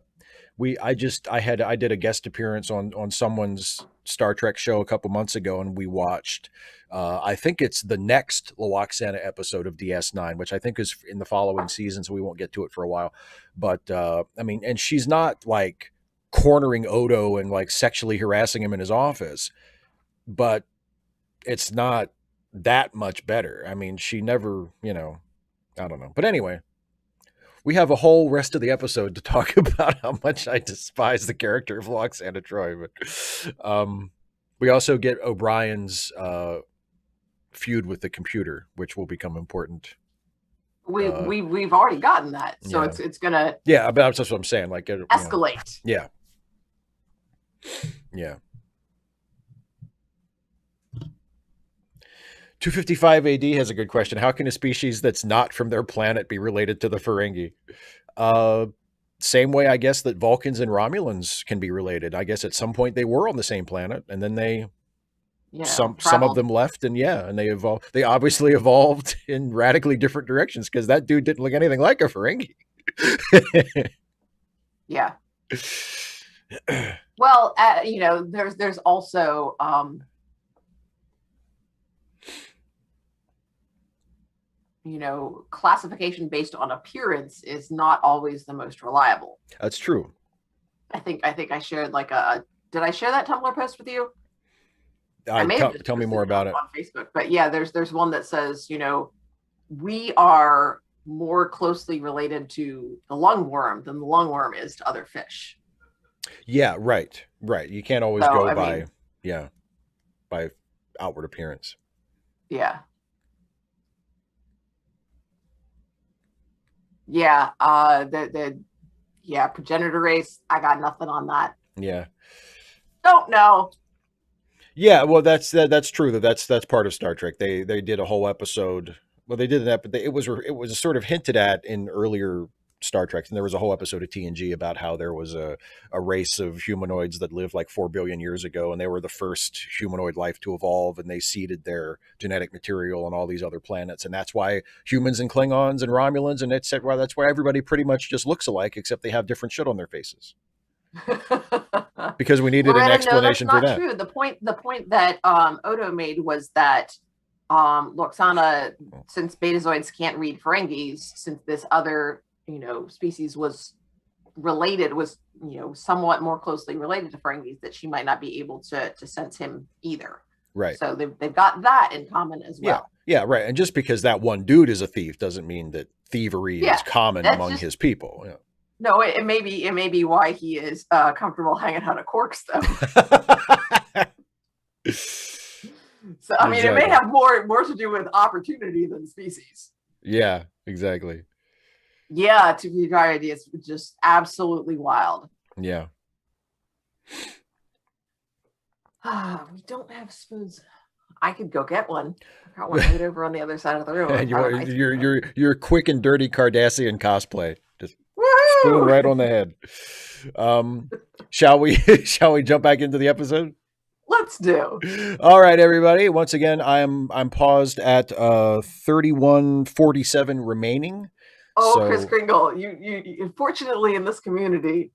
did a guest appearance on someone's Star Trek show a couple months ago, and we watched, I think it's the next Loaxana episode of DS9, which I think is in the following season, so we won't get to it for a while. But I mean, and she's not like cornering Odo and like sexually harassing him in his office, but it's not that much better. I mean, she never, I don't know. But anyway, we have a whole rest of the episode to talk about how much I despise the character of Loxana Troy. But we also get O'Brien's feud with the computer, which will become important. We've already gotten that, so Yeah. it's gonna Yeah, but that's what I'm saying. Like, escalate. yeah, yeah. 255 AD has a good question. How can a species that's not from their planet be related to the Ferengi? Uh, Same way, I guess, that Vulcans and Romulans can be related. I guess at some point they were on the same planet, and then some of Traveled. them left, and yeah, and they evolved. They obviously evolved in radically different directions, because that dude didn't look anything like a Ferengi. Yeah. Well, there's also classification based on appearance is not always the most reliable. That's true. I shared like a did I share that Tumblr post with you? I may have just Tell me more posted about it. on Facebook, but yeah, there's one that says, we are more closely related to the lungworm than the lungworm is to other fish. Yeah, right, right. You can't always So, go I by, mean, yeah, by outward appearance. yeah. Yeah, the progenitor race, I got nothing on that. Yeah. Don't know. Yeah, well, that's true. That's part of Star Trek. They did a whole episode Well, they did that, but it was sort of hinted at in earlier Star Trek, and there was a whole episode of TNG about how there was a race of humanoids that lived like 4 billion years ago, and they were the first humanoid life to evolve, and they seeded their genetic material on all these other planets, and that's why humans and Klingons and Romulans and etc. That's why everybody pretty much just looks alike, except they have different shit on their faces. Because we needed an explanation for that. True. The point that Odo made was that Loxana, since Betazoids can't read Ferengis, since this other species was somewhat more closely related to Ferengis, that she might not be able to sense him either. Right. So they've got that in common as well. Yeah, right. And just because that one dude is a thief doesn't mean that thievery is common among his people. Yeah. No, it may be why he is comfortable hanging out at Quark's, though. So I mean, exactly. It may have more to do with opportunity than species. Yeah, exactly. Yeah, to be right, it's just absolutely wild. Yeah. We don't have spoons. I could go get one. I got one right over on the other side of the room. You're quick and dirty Cardassian cosplay. Just spoon right on the head. Shall we jump back into the episode? Let's do. All right, everybody. Once again, I'm paused at 31:47 remaining. Oh, so... Chris Kringle, you fortunately in this community,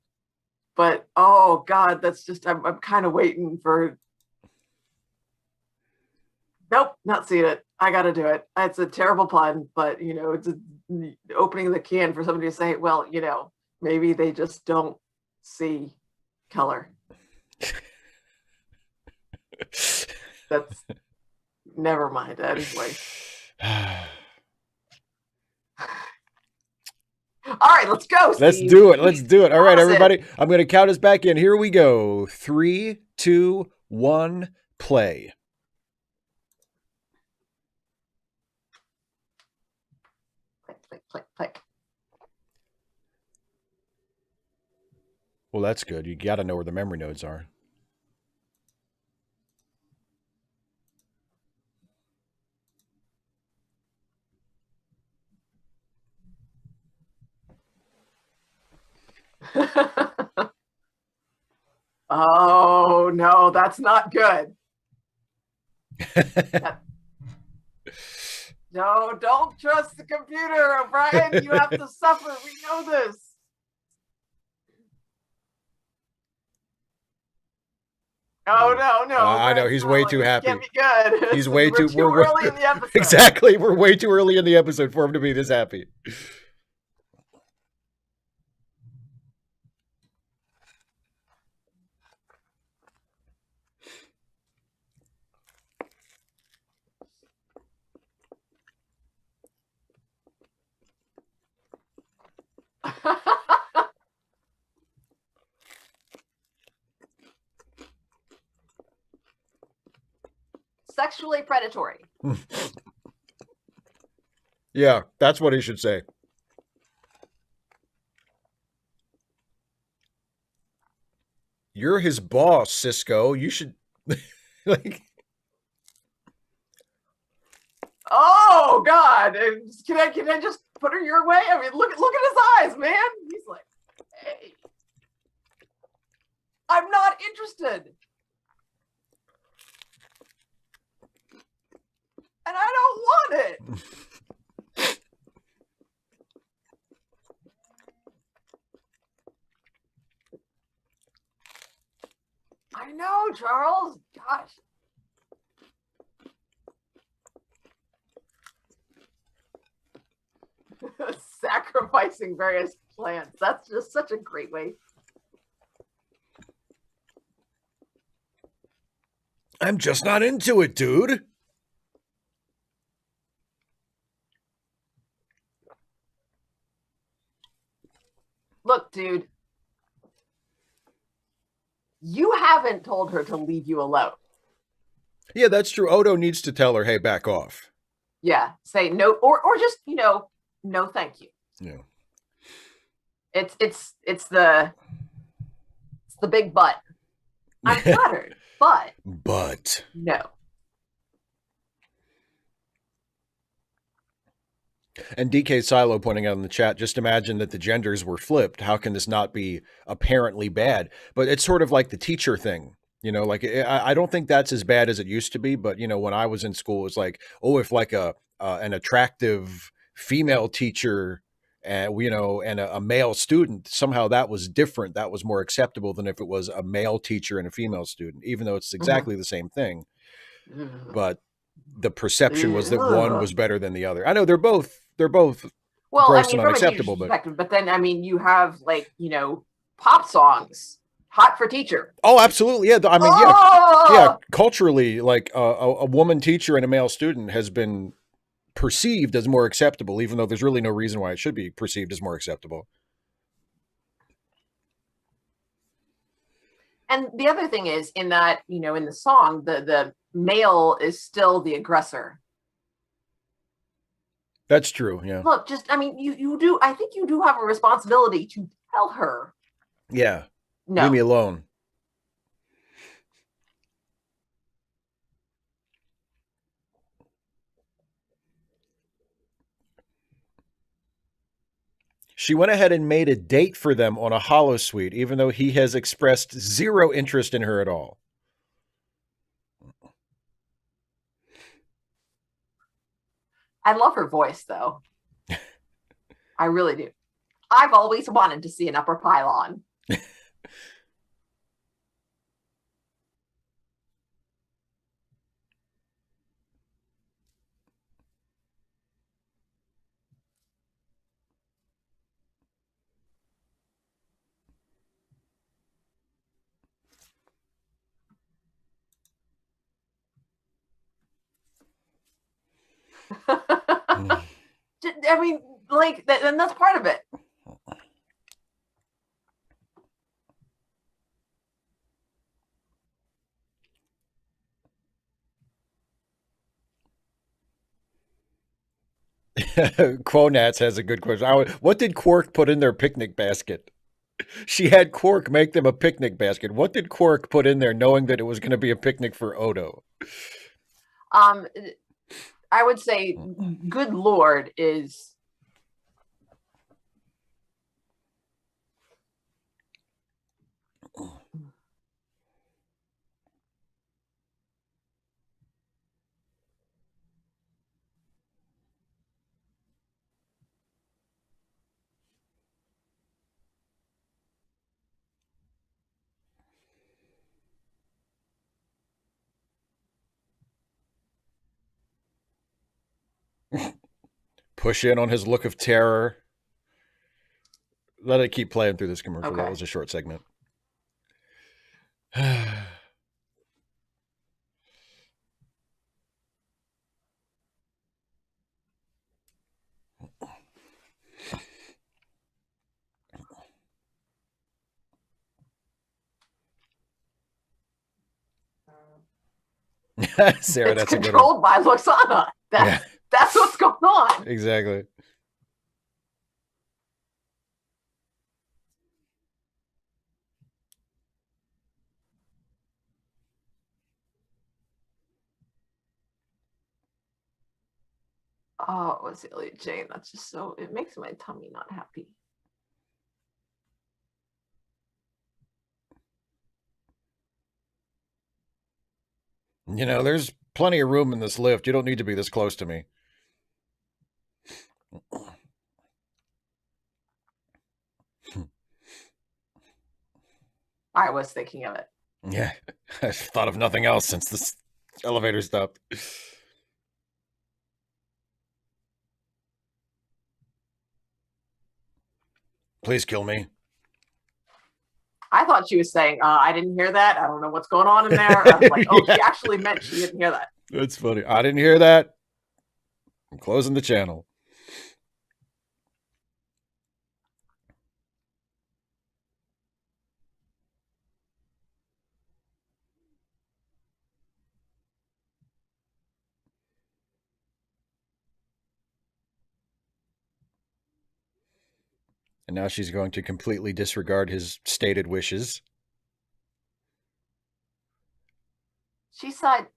but oh God, that's just I'm kind of waiting for. Nope, not seeing it. I got to do it. It's a terrible pun, but it's opening the can for somebody to say, well, maybe they just don't see color. That's never mind. Anyway. All right, let's go, Steve. Let's do it. All right, everybody. I'm going to count us back in. Here we go. 3, 2, 1, play. Click. Well, that's good. You got to know where the memory nodes are. Oh, no, that's not good. No, don't trust the computer, O'Brien. You have to suffer. We know this. Oh, no. I know. He's way too happy. Can't be good. He's way too early in the episode. Exactly. We're way too early in the episode for him to be this happy. Sexually predatory. Yeah, that's what he should say. You're his boss, Cisco. You should like. Oh God! Can I just put her your way? I mean, look at his eyes, man. He's like, hey, I'm not interested, and I don't want it. I know, Charles. Gosh. Sacrificing various plants. That's just such a great way. I'm just not into it, dude. Look, dude. You haven't told her to leave you alone. Yeah, that's true. Odo needs to tell her, hey, back off. Yeah, say no, or just, no, thank you. Yeah. It's the big but. I'm flattered, but no. And DK Silo pointing out in the chat, just imagine that the genders were flipped. How can this not be apparently bad? But it's sort of like the teacher thing. Like I don't think that's as bad as it used to be. But when I was in school, it was like, oh, if like an attractive female teacher, and a male student, somehow that was different. That was more acceptable than if it was a male teacher and a female student, even though it's Mhm. exactly the same thing. Ugh. But the perception was that one Ugh. was better than the other. I know they're both Well, I gross and mean, from a teacher's unacceptable, but perspective, but then I mean, you have like pop songs, hot for teacher. oh, absolutely, yeah. I mean, yeah, yeah. Oh, Culturally, like a woman teacher and a male student has been perceived as more acceptable, even though there's really no reason why it should be perceived as more acceptable. and the other thing is in that in the song, the male is still the aggressor. That's true. Yeah, Look, just I mean, you do. I think you do have a responsibility to tell her yeah. Leave no. me alone. She went ahead and made a date for them on a holosuite, even though he has expressed zero interest in her at all. I love her voice though. I really do. I've always wanted to see an upper pylon. I mean, like that, and that's part of it. Quonats has a good question. What did Quark put in their picnic basket? She had Quark make them a picnic basket. What did Quark put in there knowing that it was going to be a picnic for Odo? Um, I would say, good Lord, is Push in on his look of terror. Let it keep playing through this commercial. That okay. was a short segment. Sarah, It's that's a good one. controlled by Luxana. Yeah, That's what's going on. exactly. Oh, Celia Jane. That's just so. It makes my tummy not happy. There's plenty of room in this lift. You don't need to be this close to me. I was thinking of it. Yeah, I've thought of nothing else since this elevator stopped. Please kill me. I thought she was saying, "I didn't hear that. I don't know what's going on in there." I was like, "Oh, Yeah, she actually meant she didn't hear that." that's funny. I didn't hear that. I'm closing the channel. And now she's going to completely disregard his stated wishes. She said,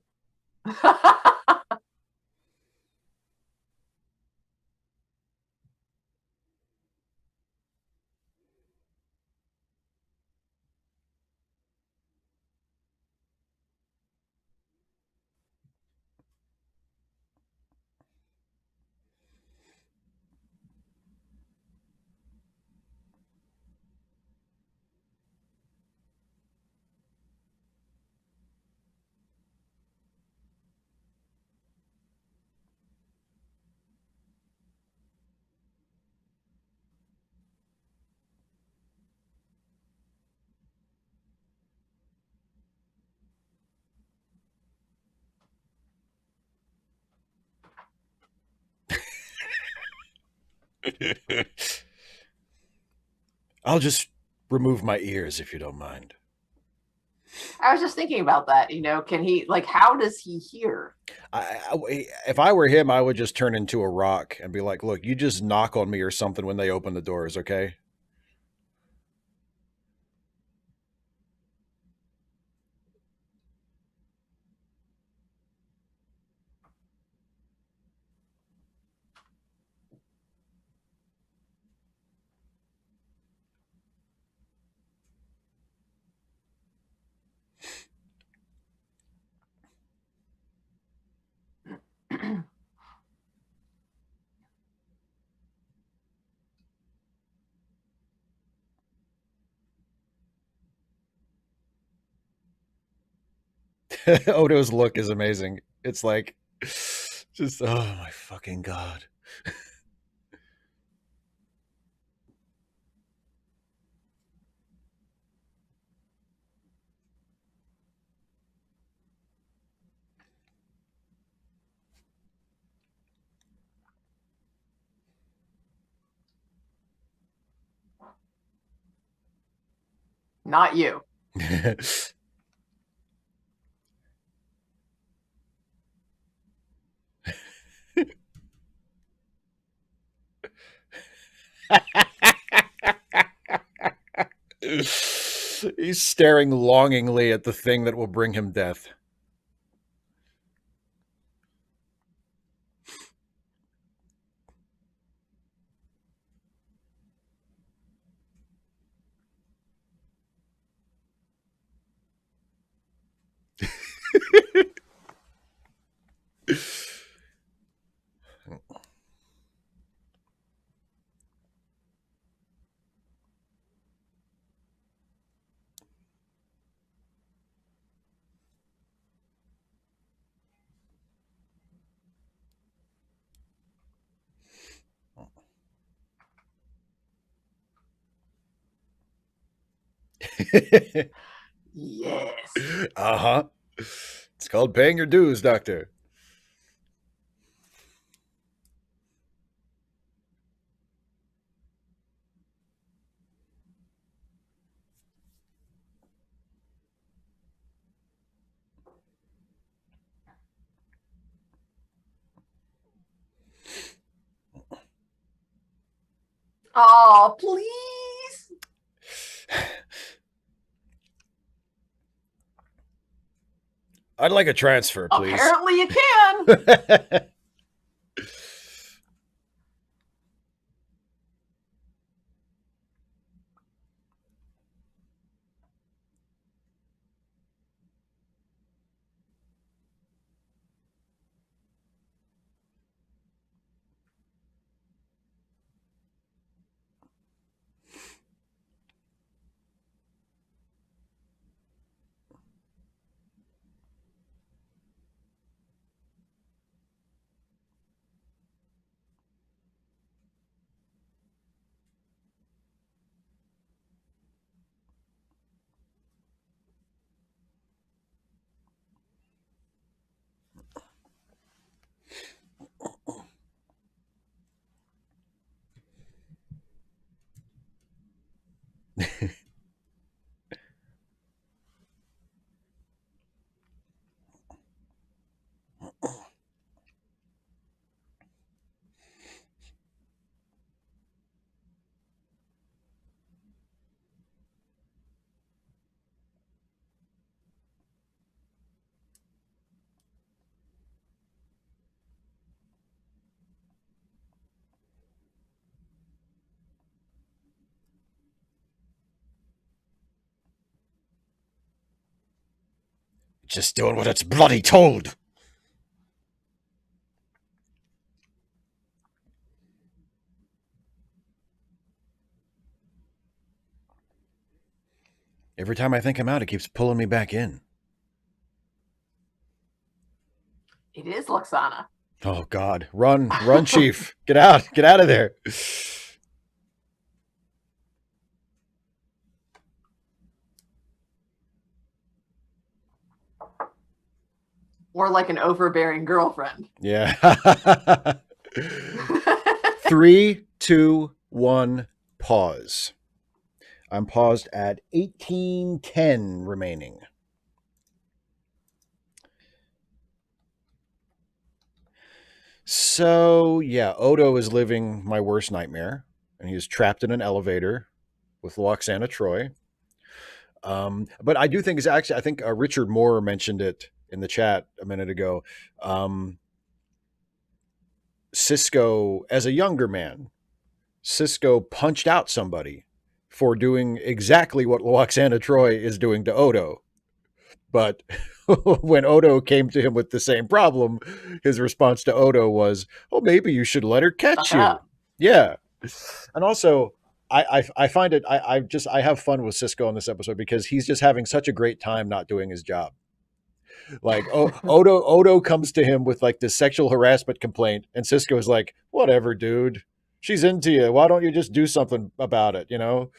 I'll just remove my ears if you don't mind. I was just thinking about that. Can he, like, how does he hear? If I were him, I would just turn into a rock and be like, "Look, you just knock on me or something when they open the doors, okay?" Odo's look is amazing. It's like, just oh my fucking god. Not you. He's staring longingly at the thing that will bring him death. Yes. Uh-huh. It's called paying your dues, Doctor. Oh, please. I'd like a transfer, please. Apparently you can. Just doing what it's bloody told. Every time I think I'm out, it keeps pulling me back in. It is Luxana. Oh God. Run, Chief. Get out. Get out of there. Or like an overbearing girlfriend. Yeah. 3 2, 1, pause. I'm paused at 1810 remaining. So, yeah, Odo is living my worst nightmare, and he is trapped in an elevator with Loxana Troy. But I do think it's actually, I think Richard Moore mentioned it in the chat a minute ago. Cisco, as a younger man, Cisco punched out somebody for doing exactly what Loxana Troy is doing to Odo. But when Odo came to him with the same problem, his response to Odo was, "Oh, maybe you should let her catch Suck it you." up. Yeah, and also I find it I have fun with Cisco in this episode because he's just having such a great time not doing his job. Like Odo comes to him with like this sexual harassment complaint, and Cisco is like, "Whatever, dude. She's into you. Why don't you just do something about it?" You know.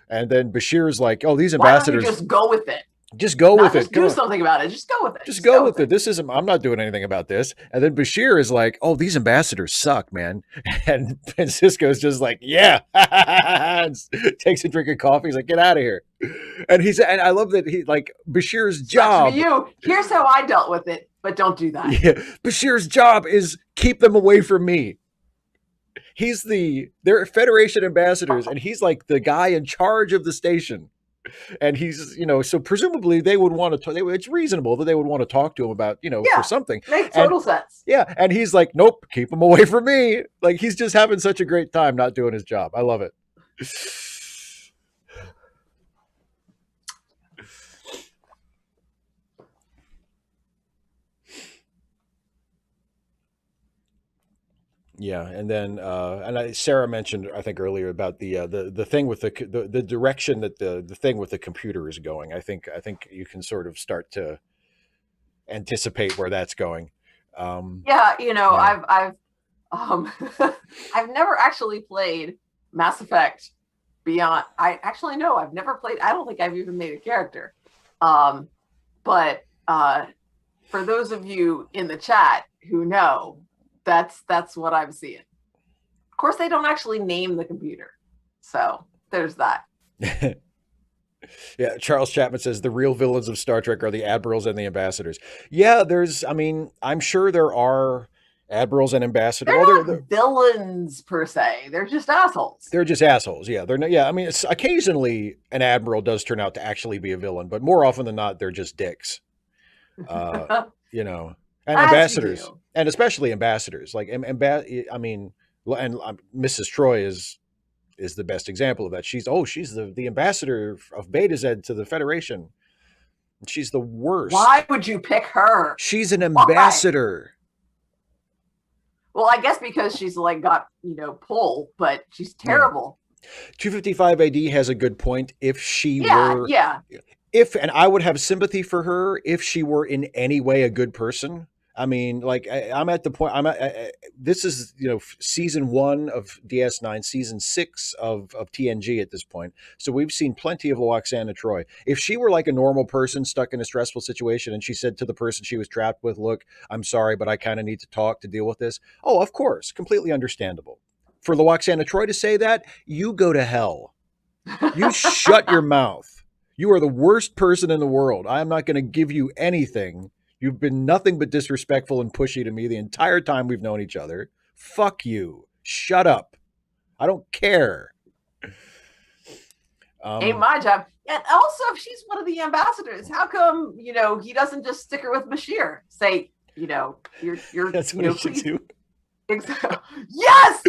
And then Bashir's like, "Oh, these Why don't you ambassadors, just go with it? just go Not with it. just Come do on." something about it. Just go with it. Just Just go go with with it. it. This isn't, I'm not doing anything about this. And then Bashir is like, "Oh, these ambassadors suck, man." And Cisco's just like, "Yeah." And takes a drink of coffee. He's like, "Get out of here." And I love that he, like, Bashir's Sucks to be job. you. Here's how I dealt with it, but don't do that. Yeah, Bashir's job is keep them away from me. He's they're Federation ambassadors, and he's like the guy in charge of the station. And he's, so presumably they would want to, it's reasonable that they would want to talk to him about, for Yeah, something. makes And total sense. yeah, and he's like, "Nope, keep him away from me." Like, he's just having such a great time not doing his job. I love it. Yeah, and then Sarah mentioned, I think, earlier about the thing with the direction that the thing with the computer is going. I think you can sort of start to anticipate where that's going. Yeah, Yeah. I've never actually played Mass Effect Beyond. I actually no, I've never played. I don't think I've even made a character. But for those of you in the chat who know, that's what I'm seeing. Of course, they don't actually name the computer, so there's that. Yeah, Charles Chapman says the real villains of Star Trek are the admirals and the ambassadors. Yeah, I'm sure there are admirals and ambassadors. They're Well, not villains per se. They're just assholes. they're just assholes. Yeah, they're not, yeah. I mean, occasionally an admiral does turn out to actually be a villain, but more often than not, they're just dicks. You know, and As you ambassadors, do. and especially ambassadors. Like, I mean, and Mrs. Troy is the best example of that. She's the ambassador of Beta Z to the Federation. She's the worst. Why would you pick her? She's an Why? ambassador. Well, I guess because she's like got, pull, but she's terrible. 255 AD has a good point. If she were, Yeah. and I would have sympathy for her if she were in any way a good person. I mean, like, I'm at the point. This is season 1 of DS9, season 6 of TNG at this point. So we've seen plenty of Loxana Troy. If she were like a normal person stuck in a stressful situation, and she said to the person she was trapped with, "Look, I'm sorry, but I kind of need to talk to deal with this." Oh, of course, completely understandable. For Loxana Troy to say that, you go to hell. You shut your mouth. You are the worst person in the world. I am not going to give you anything. You've been nothing but disrespectful and pushy to me the entire time we've known each other. Fuck you. Shut up. I don't care. Ain't my job. And also, if she's one of the ambassadors, how come, he doesn't just stick her with Bashir? Say, you're That's what he should do. Yes,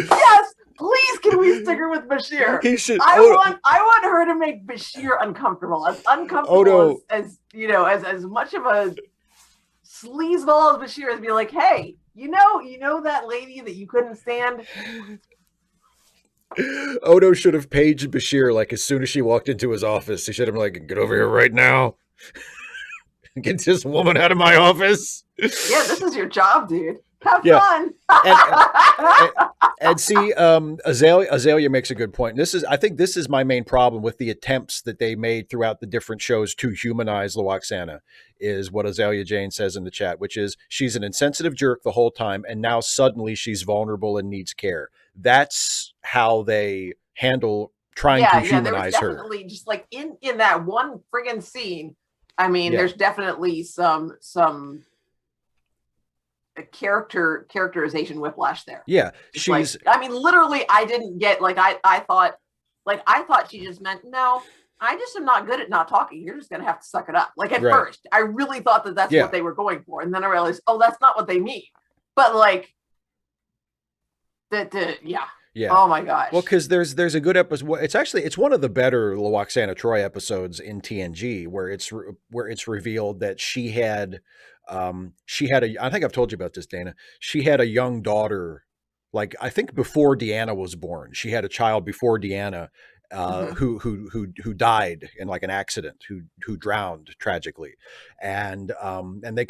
please, can we stick her with Bashir? He should. I want her to make Bashir uncomfortable, as uncomfortable as much of a sleazeball as Bashir is. Be like, hey, you know that lady that you couldn't stand. Odo should have paged Bashir like as soon as she walked into his office. He should have been like, "Get over here right now. Get this woman out of my office." Yeah, this is your job, dude. Have Yeah. fun. And, and see, Azalea makes a good point. I think this is my main problem with the attempts that they made throughout the different shows to humanize Loaxana, is what Azalea Jane says in the chat, which is she's an insensitive jerk the whole time, and now suddenly she's vulnerable and needs care. That's how they handle trying to Yeah. There was humanize her. definitely just like in that one friggin' scene. I mean, Yeah, there's definitely some characterization whiplash there. yeah, Just like, she's I mean, literally, I didn't get like I thought she just meant no. I just am not good at not talking. You're just gonna have to suck it up. Like at right. first, I really thought that that's what Yeah, they were going for, and then I realized, oh, that's not what they mean. But like that, yeah. yeah. Oh my Well, gosh. because there's a good episode. It's one of the better Loaxana Troy episodes in TNG, where it's revealed that she had a, I think I've told you about this, Dana. She had a young daughter, like I think before Deanna was born. She had a child before Deanna, Mm-hmm. who died in like an accident, who drowned tragically, and they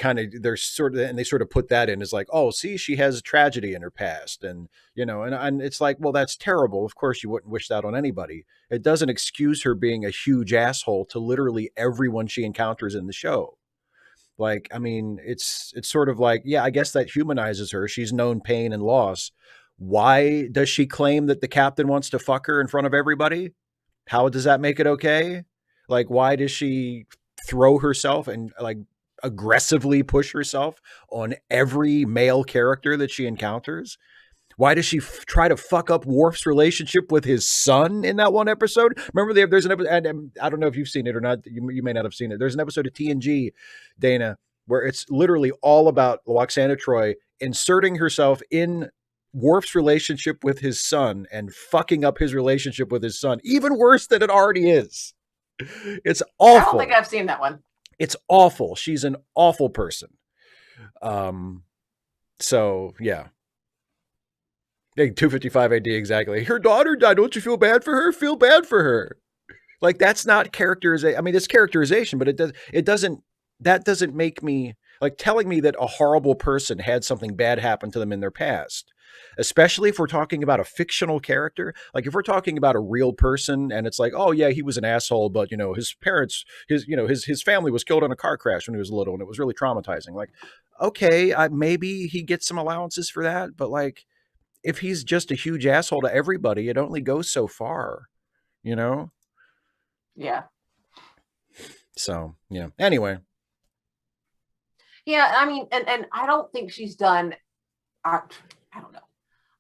sort of put that in as like, oh, see, she has a tragedy in her past, and and it's like, well, that's terrible. Of course, you wouldn't wish that on anybody. It doesn't excuse her being a huge asshole to literally everyone she encounters in the show. Like, I mean, it's sort of like, yeah, I guess that humanizes her. She's known pain and loss. Why does she claim that the captain wants to fuck her in front of everybody? How does that make it okay? Like, why does she throw herself and like aggressively push herself on every male character that she encounters? Why does she try to fuck up Worf's relationship with his son in that one episode? Remember, there's an episode, and I don't know if you've seen it or not. You may not have seen it. There's an episode of TNG, Dana, where it's literally all about Loxana Troy inserting herself in Worf's relationship with his son and fucking up his relationship with his son, even worse than it already is. It's I don't think awful. I've seen that one. It's awful. She's an awful person. Um, so yeah, 255 AD exactly. Her daughter died. Don't you feel bad for her? Feel bad for her. Like that's not characterization. I mean, it's characterization, but it doesn't that doesn't make me like telling me that a horrible person had something bad happen to them in their past. Especially if we're talking about a fictional character, like if we're talking about a real person and it's like, oh yeah, he was an asshole, but his parents, his family was killed in a car crash when he was little, and it was really traumatizing. Like, okay, maybe he gets some allowances for that, but like if he's just a huge asshole to everybody, it only goes so far, you know? Yeah. So, yeah. Anyway, Yeah. I mean, and I don't think she's done. I don't know.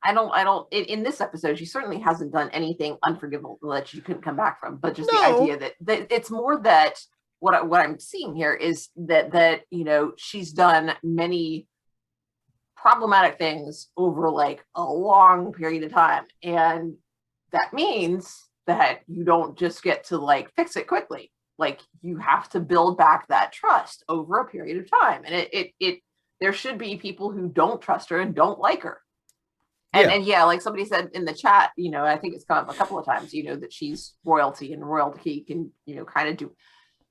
I don't. In this episode, she certainly hasn't done anything unforgivable that she couldn't come back from. But just the no. idea that it's more that what I'm seeing here is that she's done many problematic things over like a long period of time, and that means that you don't just get to like fix it quickly. Like you have to build back that trust over a period of time, and it there should be people who don't trust her and don't like her. And Yeah. yeah, like somebody said in the chat, I think it's come up a couple of times, that she's royalty, and royalty can, kind of do,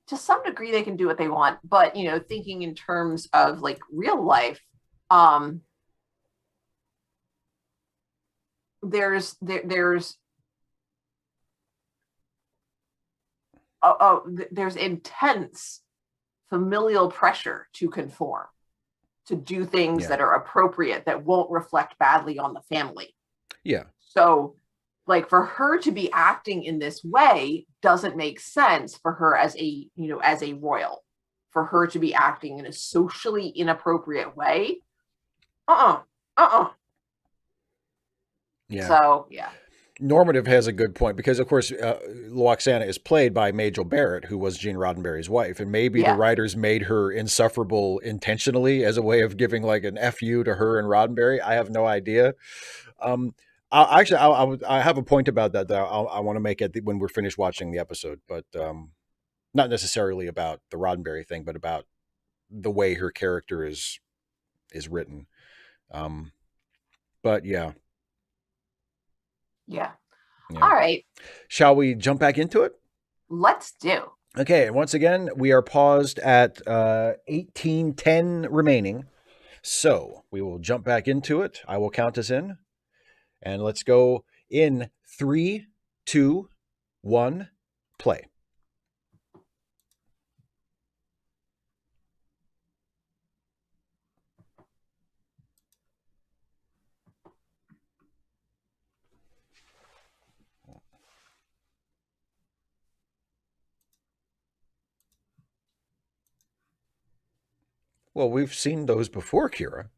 to some degree they can do what they want, but thinking in terms of like real life, um there's there's intense familial pressure to conform, to do things Yeah. that are appropriate, that won't reflect badly on the family. Yeah. So like for her to be acting in this way doesn't make sense for her as a royal. For her to be acting in a socially inappropriate way, Yeah. so yeah. Normative has a good point because, of course, Loxana is played by Majel Barrett, who was Gene Roddenberry's wife, and maybe the Yeah. writers made her insufferable intentionally as a way of giving like an fu to her and Roddenberry. I have no idea. Um, I have a point about that I want to make it when we're finished watching the episode, but not necessarily about the Roddenberry thing, but about the way her character is written. Um, but yeah, Yeah. yeah. All right, Shall we jump back into it? let's do. Okay, and once again, we are paused at 1810 remaining. So we will jump back into it. I will count us in, and let's go in 3, 2, 1, play. Well, we've seen those before, Kira.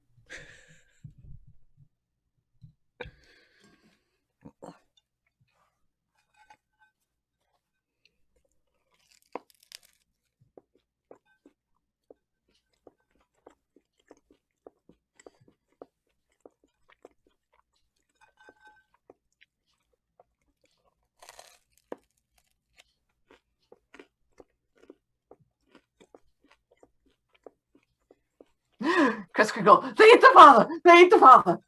Chris Crinkle, they ate the father! They ate the father!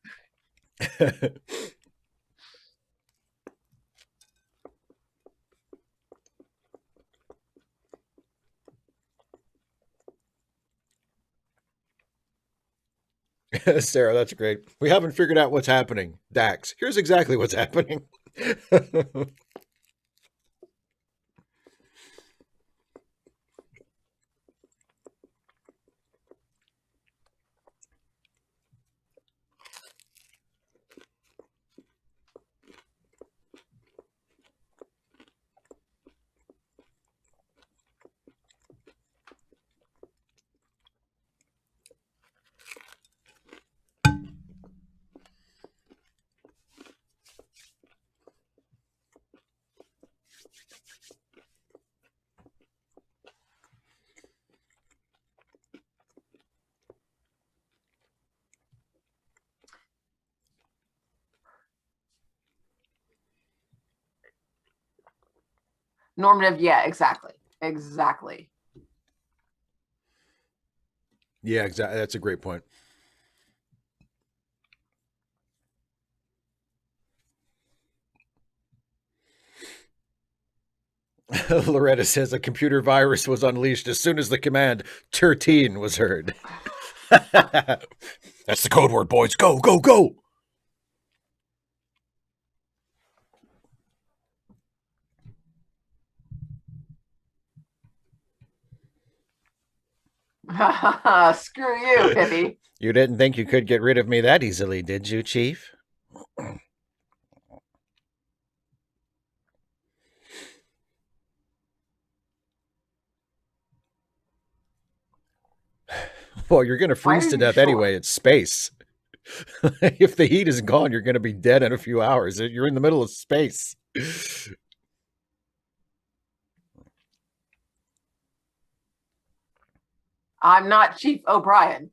Sarah, that's great. We haven't figured out what's happening. Dax, here's exactly what's happening. Normative, yeah, exactly. Exactly. Yeah, exactly. That's a great point. Loretta says a computer virus was unleashed as soon as the command 13 was heard. That's the code word, boys. Go, go, go. Screw you, Pippi. You didn't think you could get rid of me that easily, did you, Chief? Well, you're going to Why freeze are to you death sure? anyway. It's space. If the heat isn't gone, you're going to be dead in a few hours. You're in the middle of space. I'm not Chief O'Brien.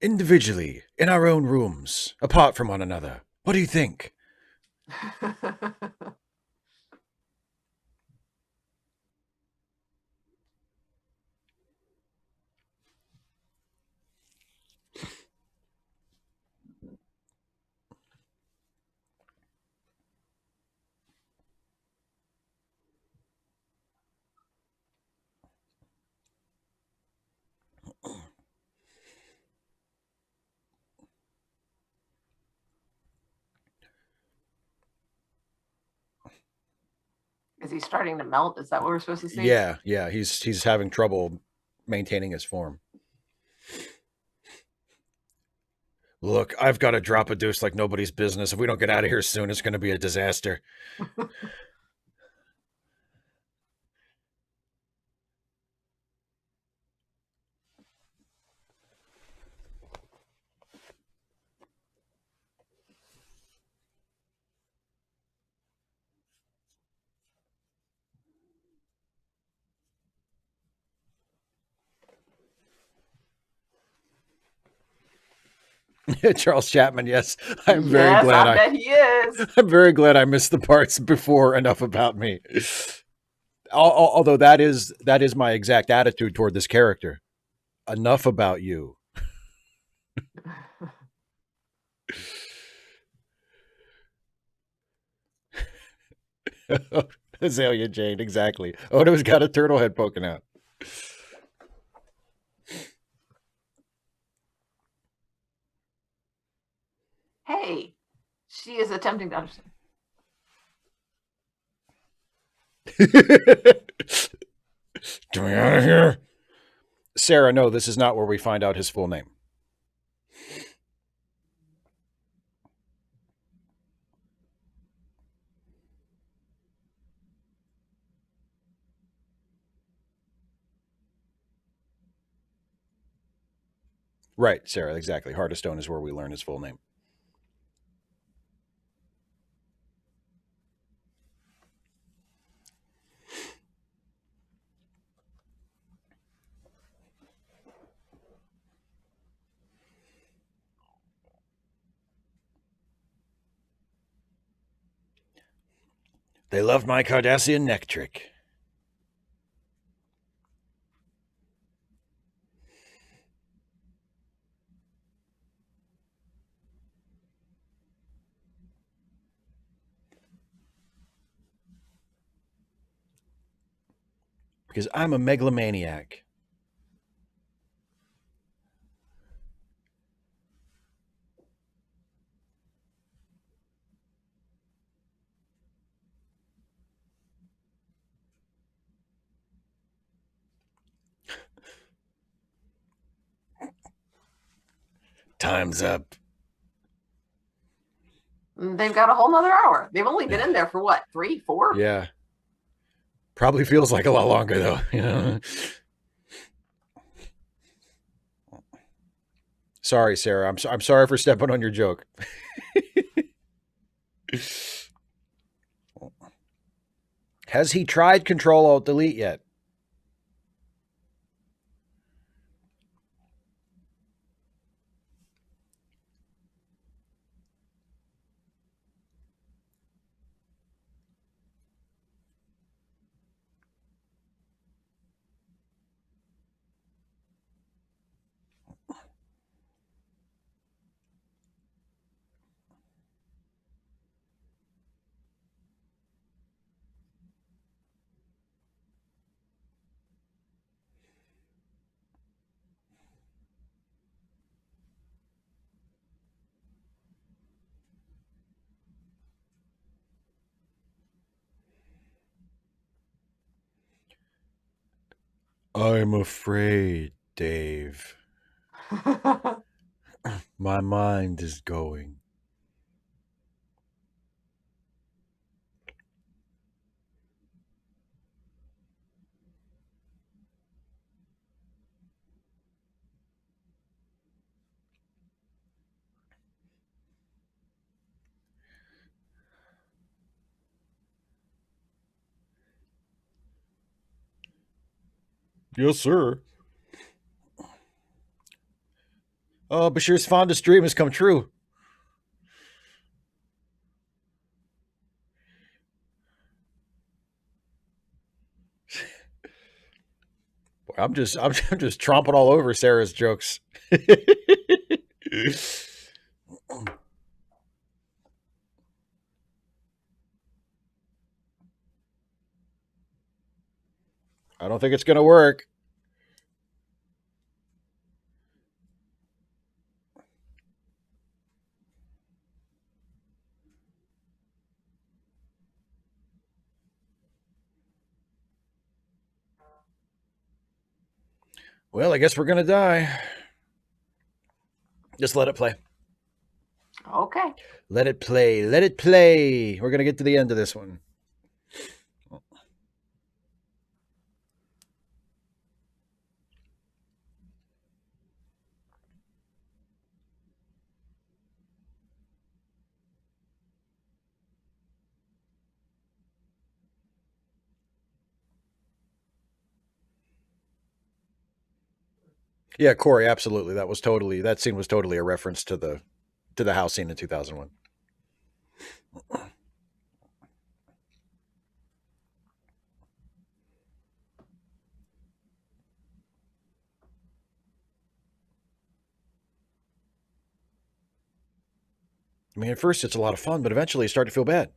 Individually, in our own rooms, apart from one another. What do you think? Is he starting to melt? Is that what we're supposed to see? Yeah, he's having trouble maintaining his form. Look, I've got to drop a deuce like nobody's business. If we don't get out of here soon, it's going to be a disaster. Charles Chapman, yes. I'm very Yes, glad I bet he is. I'm very glad I missed the parts before enough about me. Although that is my exact attitude toward this character. Enough about you. Azalea Jane, exactly. Odo's got a turtle head poking out. Hey, she is attempting to understand. Get me out of here. Sarah, no, this is not where we find out his full name. Right, Sarah, exactly. Heart of Stone is where we learn his full name. They loved my Cardassian neck trick. Because I'm a megalomaniac. Time's up. They've got a whole nother hour. They've only been in there for what, 3, 4? Yeah. Probably feels like a lot longer, though. Sorry, Sarah. I'm sorry for stepping on your joke. Has he tried Control Alt Delete yet? I'm afraid, Dave. My mind is going. Yes, sir. Oh, Bashir's fondest dream has come true. I'm just tromping all over Sarah's jokes. I don't think it's gonna work. Well, I guess we're gonna die. Just let it play. Okay. Let it play. Let it play. We're gonna get to the end of this one. Yeah, Corey, absolutely. That scene was totally a reference to the house scene in 2001. I mean, at first it's a lot of fun, but eventually you start to feel bad.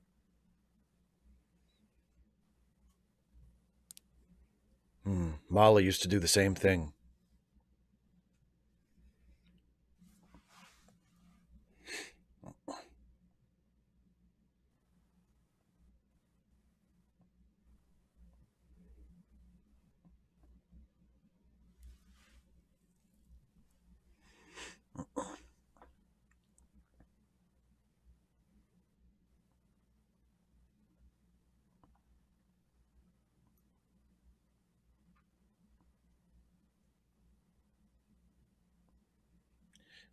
Molly used to do the same thing.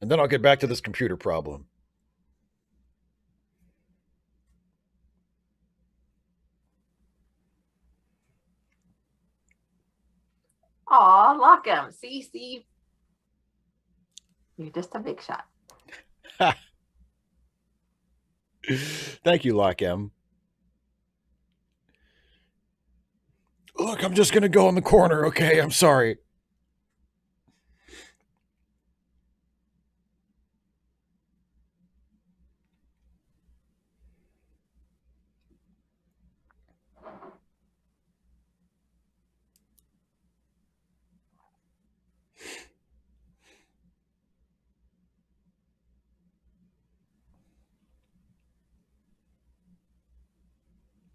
And then I'll get back to this computer problem. Aw, lock him. See, you're just a big shot. Thank you, Lock M. Look, I'm just gonna go in the corner, okay? I'm sorry.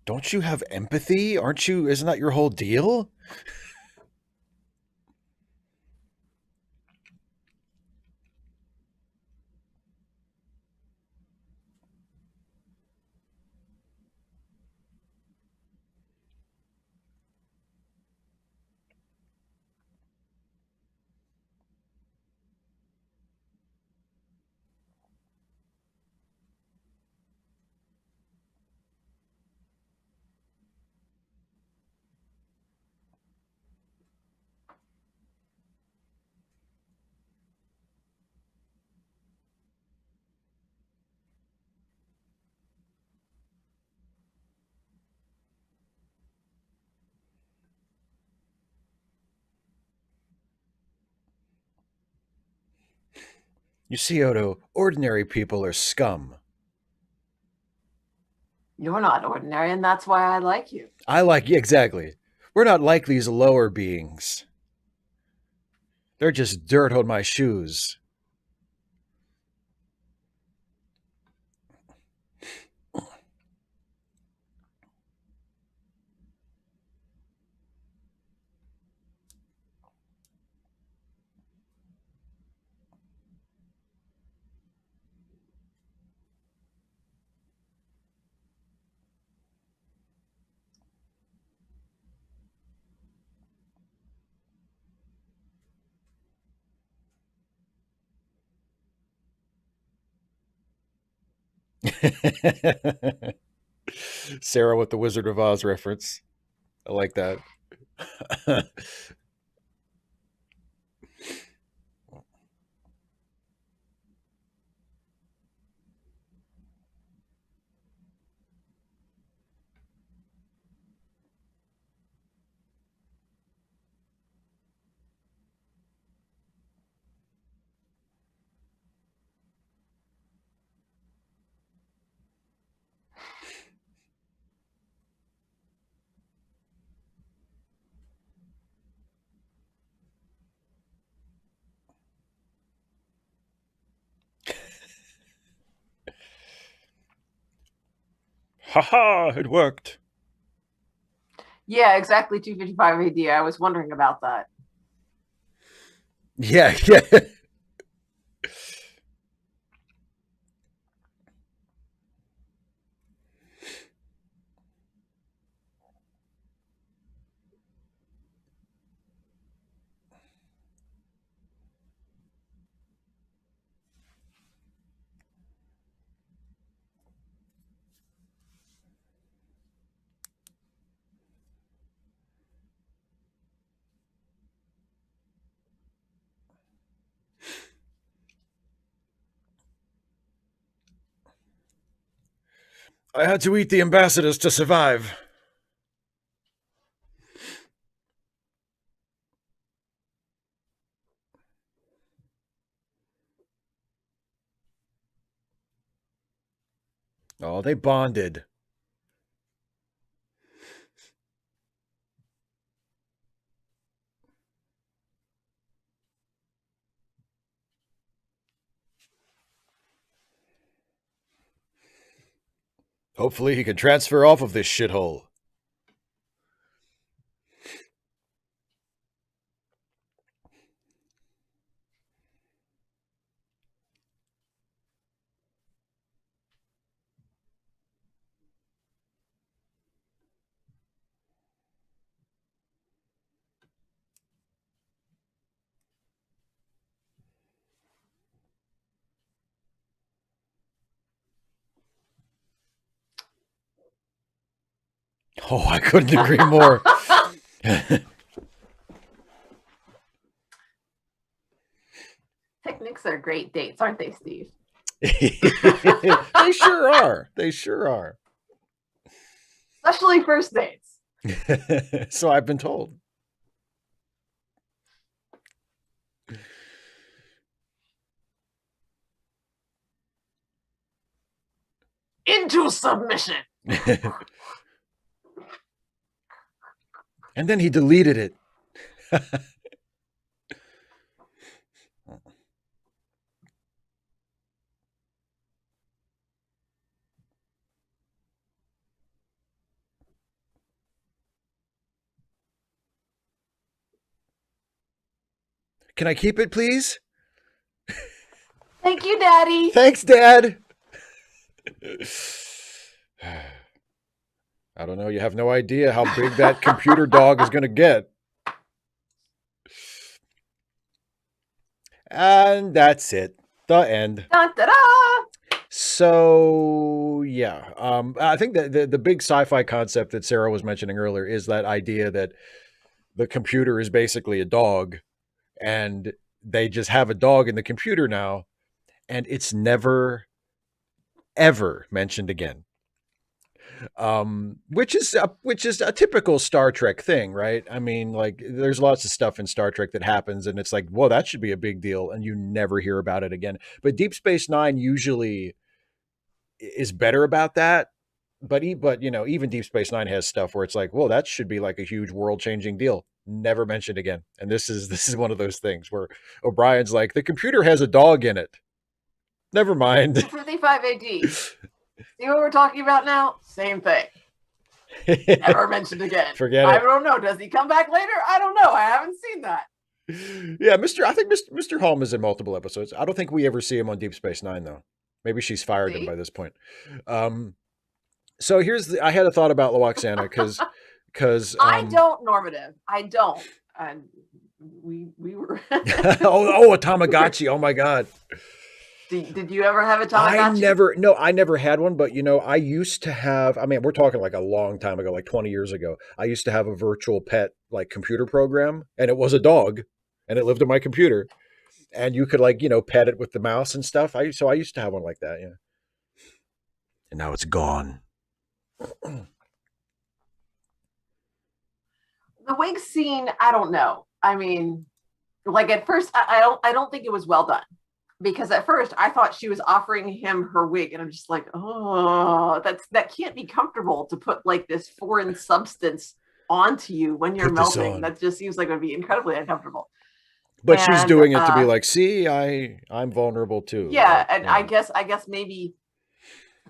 Don't you have empathy? Aren't you? Isn't that your whole deal? You see, Odo, ordinary people are scum. You're not ordinary, and that's why I like you. I like, yeah, exactly. We're not like these lower beings. They're just dirt on my shoes. Sarah with the Wizard of Oz reference. I like that. Ha ha! It worked. Yeah, exactly 255 AD. I was wondering about that. Yeah, yeah. I had to eat the ambassadors to survive. Oh, they bonded. Hopefully he can transfer off of this shithole. Oh, I couldn't agree more. Picnics are great dates, aren't they, Steve? They sure are. They sure are. Especially first dates. So I've been told. Into submission. And then he deleted it. Can I keep it, please? Thank you, Daddy. Thanks, Dad. I don't know. You have no idea how big that computer dog is going to get. And that's it. The end. Dun, da, da. So yeah, I think that the big sci-fi concept that Sarah was mentioning earlier is that idea that the computer is basically a dog, and they just have a dog in the computer now, and it's never ever mentioned again. Which is a typical Star Trek thing, right? I mean, like there's lots of stuff in Star Trek that happens, and it's like, well, that should be a big deal, and you never hear about it again. But Deep Space Nine usually is better about that. But even Deep Space Nine has stuff where it's like, well, that should be like a huge world changing deal. Never mentioned again. And this is one of those things where O'Brien's like, the computer has a dog in it. Never mind. 55 AD. See what we're talking about now? Same thing. Never mentioned again. Forget it. I don't know. Does he come back later? I don't know. I haven't seen that. Yeah, I think Mr. Holm is in multiple episodes. I don't think we ever see him on Deep Space Nine though. Maybe she's fired him by this point. So I had a thought about Loaxana because I don't, normative. I don't. We were. oh, a Tamagotchi. Oh my God. Did you ever have a Tamagotchi? I never had one, but I used to have, I mean, we're talking like a long time ago, like 20 years ago. I used to have a virtual pet like computer program, and it was a dog, and it lived on my computer, and you could pet it with the mouse and stuff. I used to have one like that, yeah. And now it's gone. The wig scene, I don't know. I mean, like at first, I don't think it was well done. Because at first I thought she was offering him her wig, and I'm just like, oh, that can't be comfortable to put like this foreign substance onto you when you're melting. That just seems like it would be incredibly uncomfortable. But she's doing it to be like, see, I'm vulnerable too. Yeah, and I guess maybe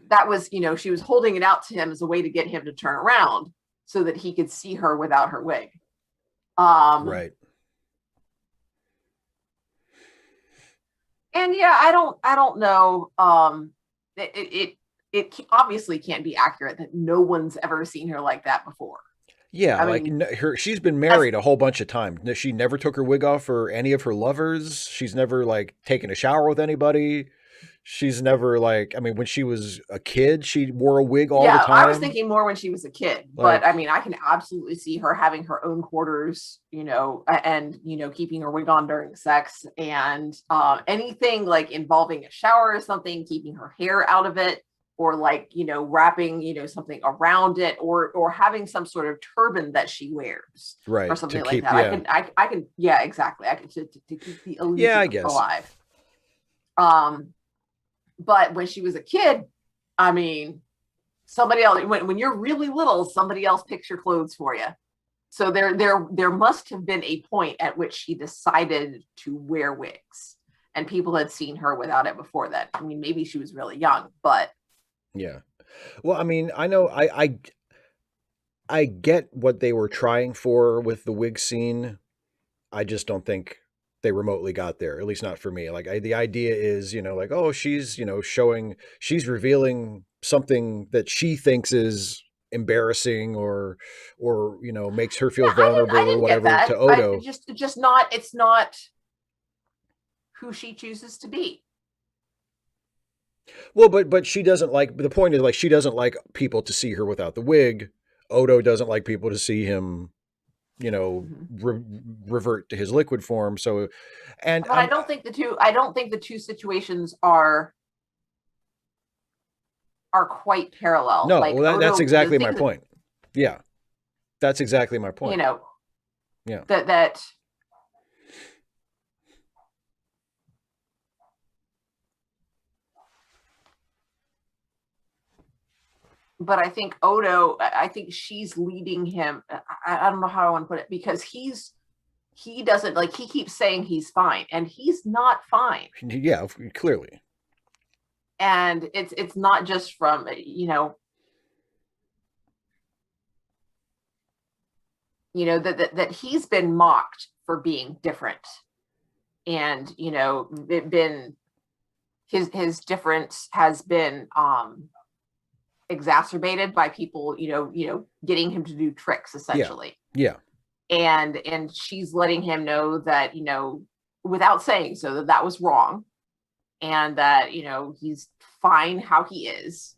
that was, she was holding it out to him as a way to get him to turn around so that he could see her without her wig. Right. And yeah, I don't know. It obviously can't be accurate that no one's ever seen her like that before. Yeah, she's been married a whole bunch of times. She never took her wig off for any of her lovers. She's never taken a shower with anybody. She's never when she was a kid, she wore a wig all the time. I was thinking more when she was a kid, but I mean, I can absolutely see her having her own quarters, and keeping her wig on during sex, and anything involving a shower or something, keeping her hair out of it, or wrapping something around it, or having some sort of turban that she wears, right, or something like that. Yeah. I can exactly. I can to keep the illusion alive. But when she was a kid, I mean, somebody else, when you're really little, somebody else picks your clothes for you. So there must have been a point at which she decided to wear wigs, and people had seen her without it before that. I mean, maybe she was really young, but yeah. Well, I mean, I know I get what they were trying for with the wig scene. I just don't think they remotely got there, at least not for me. Like the idea is, like, oh, she's, she's revealing something that she thinks is embarrassing or, makes her Yeah, feel vulnerable I or didn't get whatever that. to I Odo. just not. It's not who she chooses to be. Well, but she doesn't like the point is like she doesn't like people to see her without the wig. Odo doesn't like people to see him, you know, Mhm. re- revert to his liquid form. So, and But I don't think the two. I don't think the two situations are quite parallel. no, Like well, that's Odo, the exactly my things that point. Yeah, that's exactly my you point. know Yeah. that. But I think Odo. I think she's leading him. I don't know how I want to put it because he doesn't like he keeps saying he's fine and he's not fine. Yeah, clearly. And it's not just from that he's been mocked for being different and it been his difference has been exacerbated by people getting him to do tricks Yeah. essentially. Yeah. And she's letting him know that without saying so that was wrong and that he's fine how he is.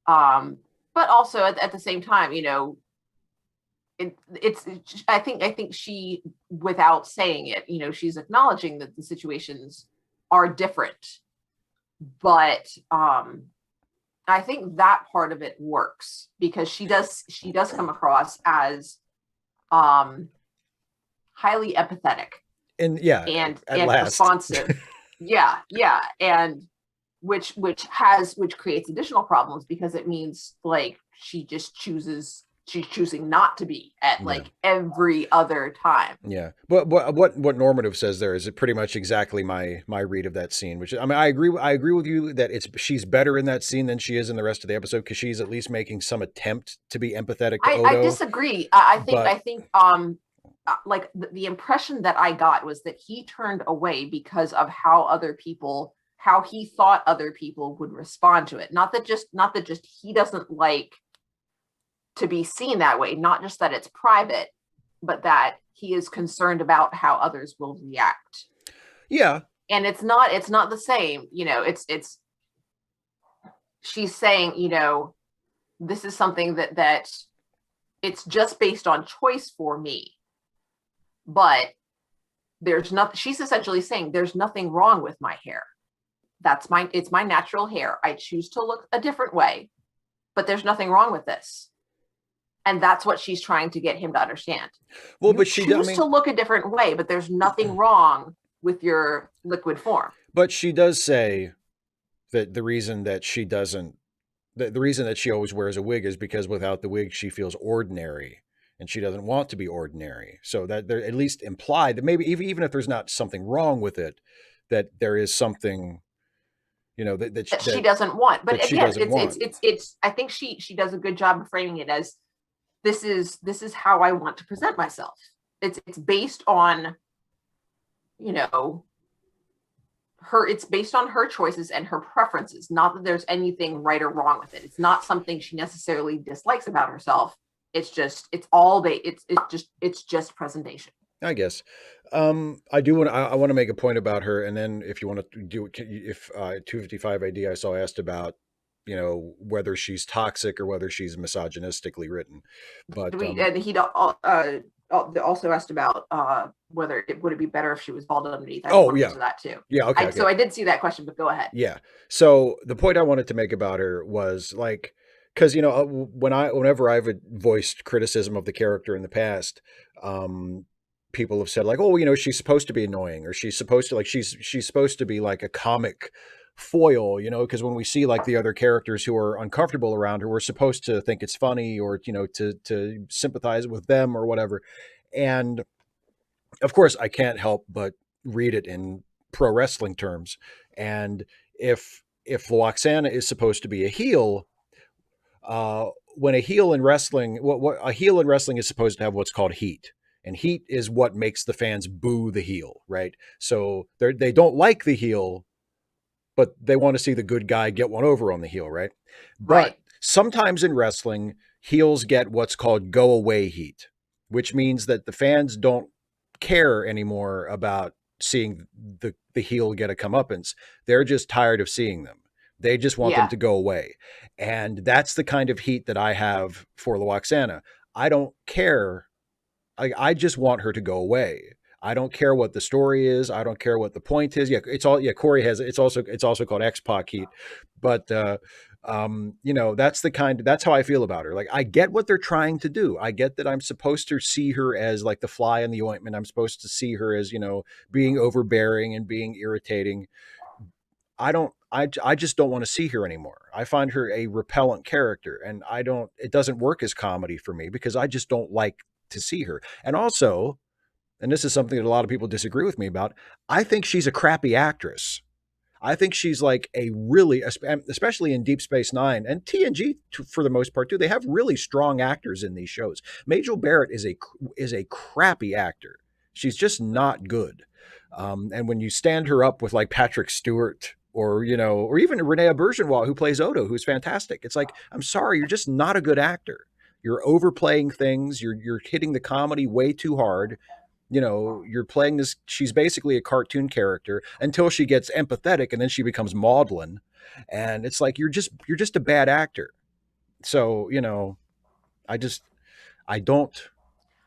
But also at the same time it's I think she without saying it she's acknowledging that the situations are different, but I think that part of it works because she does come across as um highly empathetic And yeah, at and last. responsive. Yeah, and which creates additional problems because it means like she's choosing not to be at Yeah. like every other time. Yeah, but what normative says there is it pretty much exactly my read of that scene. Which I mean, I agree with you that she's better in that scene than she is in the rest of the episode because she's at least making some attempt to be empathetic to I Odo. disagree. I think like the impression that I got was that he turned away because of how he thought other people would respond to it. Not that just he doesn't like to be seen that way, not just that it's private, but that he is concerned about how others will react. Yeah, And it's not the same, it's she's saying, this is something that it's just based on choice for me. But there's nothing she's essentially saying there's nothing wrong with my hair. It's my natural hair. I choose to look a different way, but there's nothing wrong with this. And that's what she's trying to get him to understand. well, You but I choose to mean, look a different way, but there's nothing wrong with your liquid form. but she does say that the reason that she doesn't the reason that she always wears a wig is because without the wig she feels ordinary and she doesn't want to be ordinary. So that they're at least implied that maybe even if there's not something wrong with it, that there is something That she doesn't want. But that she again, doesn't it's want. it's it's I think she does a good job of framing it as this is how I want to present myself. It's based on you know it's based on her choices and her preferences, not that there's anything right or wrong with it. It's not something she necessarily dislikes about herself. It's just presentation. I guess. I do want. I want to make a point about her, and then if you want to do, if 255 AD, I saw asked about, whether she's toxic or whether she's misogynistically written, but We and he also asked about whether it would it be better if she was bald underneath. I oh want to yeah, answer that too. yeah, okay, So okay, I did see that question, but go ahead. yeah. So the point I wanted to make about her was like, because whenever I've voiced criticism of the character in the past, people have said like, oh, she's supposed to be annoying, or she's supposed to like she's supposed to be like a comic foil, because when we see like the other characters who are uncomfortable around her, we're supposed to think it's funny or to sympathize with them or whatever. And of course, I can't help but read it in pro wrestling terms. And if Loxana is supposed to be a heel, when a heel in wrestling, what a heel in wrestling is supposed to have what's called heat. And heat is what makes the fans boo the heel, right? So they don't like the heel, but they want to see the good guy get one over on the heel, right? But Right. sometimes in wrestling, heels get what's called go away heat, which means that the fans don't care anymore about seeing the heel get a comeuppance. They're just tired of seeing them. They just want them Yeah. to go away. And that's the kind of heat that I have for Loaxana. I don't care. I just want her to go away. I don't care what the story is. I don't care what the point is. Yeah, it's all. Yeah, Corey has. It's also called X-Pac heat, but that's the kind. That's how I feel about her. Like I get what they're trying to do. I get that I'm supposed to see her as like the fly in the ointment. I'm supposed to see her as being overbearing and being irritating. I don't. I just don't want to see her anymore. I find her a repellent character, and I don't. It doesn't work as comedy for me because I just don't like to see her. And also, and this is something that a lot of people disagree with me about, I think she's a crappy actress. I think she's like a really, especially in Deep Space Nine and TNG for the most part too. They have really strong actors in these shows. Majel Barrett is a crappy actor. She's just not good. And when you stand her up with like Patrick Stewart or even Renee Auberjonois who plays Odo, who's fantastic, it's like I'm sorry, you're just not a good actor. You're overplaying things. You're hitting the comedy way too hard. You're playing this. She's basically a cartoon character until she gets empathetic, and then she becomes maudlin. And it's like you're just a bad actor. So I just I don't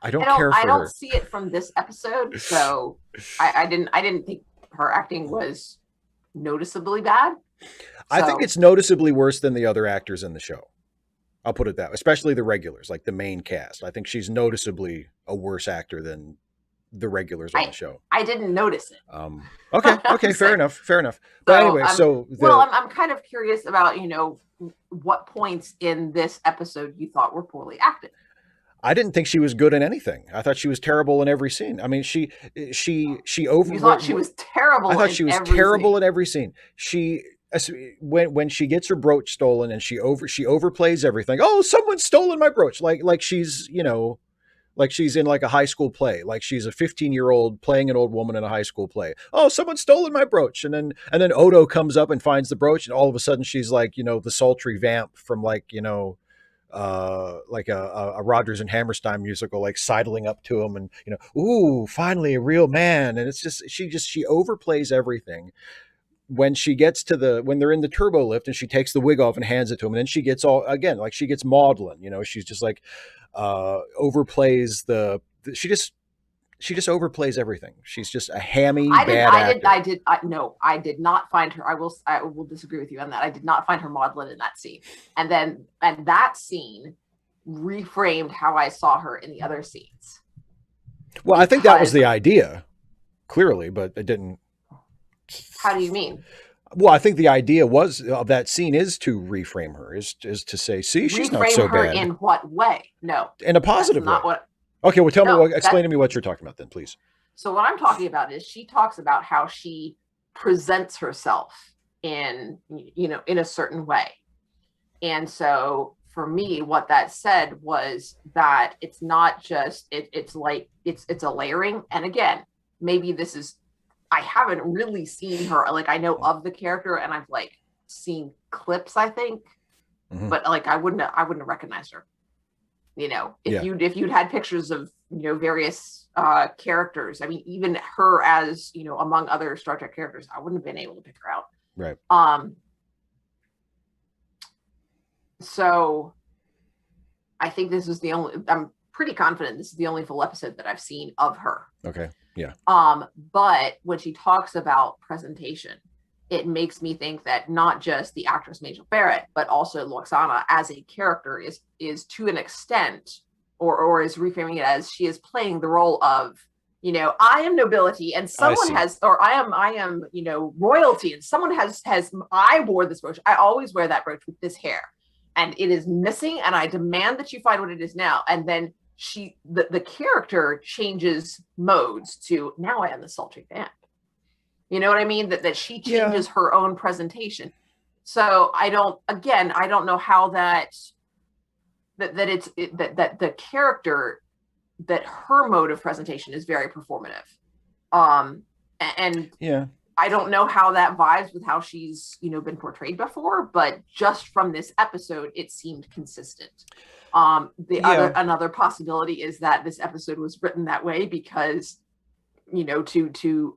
care I for don't her. see it from this episode, so I didn't think her acting was noticeably bad. I think So it's noticeably worse than the other actors in the show. I'll put it that way, especially the regulars, like the main cast. I think she's noticeably a worse actor than the regulars on the I show. I didn't notice it. Okay, I'm fair saying. enough, fair enough. But So anyway, so well, the I'm kind of curious about what points in this episode you thought were poorly acted. I didn't think she was good in anything. I thought she was terrible in every scene. I mean, she You thought she was I terrible thought in she was every terrible scene. in every scene. She when she gets her brooch stolen and she overplays everything. Oh, someone's stolen my brooch. Like she's like she's in like a high school play. Like she's a 15-year-old playing an old woman in a high school play. Oh, someone's stolen my brooch. And then Odo comes up and finds the brooch, and all of a sudden she's like, the sultry vamp from like, like a Rodgers and Hammerstein musical, like sidling up to him and, ooh, finally a real man. And it's just, she overplays everything. When they're in the turbo lift and she takes the wig off and hands it to him, and then she gets all, again, like she gets maudlin, she's just like, overplays she just overplays everything. She's just a hammy, bad actor. No, I did not find her. I will disagree with you on that. I did not find her maudlin in that scene. And that scene reframed how I saw her in the other scenes. Well, I think that was Because the idea, clearly, but it didn't. how do you mean? Well, I think the idea was of that scene is to reframe her, is to say, see, she's not Reframe so her bad in what way? No, in a that's positive not way. what. Okay, well, No, explain to me what you're talking about then, please. so what I'm talking about is she talks about how she presents herself in a certain way. And so for me, what that said was that it's not just it's like it's a layering. And again, maybe this is I haven't really seen her. Like I know of the character and I've like seen clips, I think, Mm-hmm. but like I wouldn't have recognized her. If Yeah, you'd had pictures of various characters. I mean, even her as among other Star Trek characters, I wouldn't have been able to pick her out. right. So I think this is the only. I'm pretty confident this is the only full episode that I've seen of her. Okay, yeah. But when she talks about presentation, it makes me think that not just the actress Majel Barrett, but also Loxana as a character is to an extent, or is reframing it as she is playing the role of, I am nobility and someone has, or I am, royalty and someone has, I wore this brooch. I always wear that brooch with this hair and it is missing. And I demand that you find what it is now. And then the character changes modes to now I am the sultry vamp. You know what I mean? That she changes her own presentation. So I don't know how that that the character, that her mode of presentation is very performative. Um, and Yeah. I don't know how that vibes with how she's, been portrayed before, but just from this episode, it seemed consistent. Yeah. Another possibility is that this episode was written that way because, to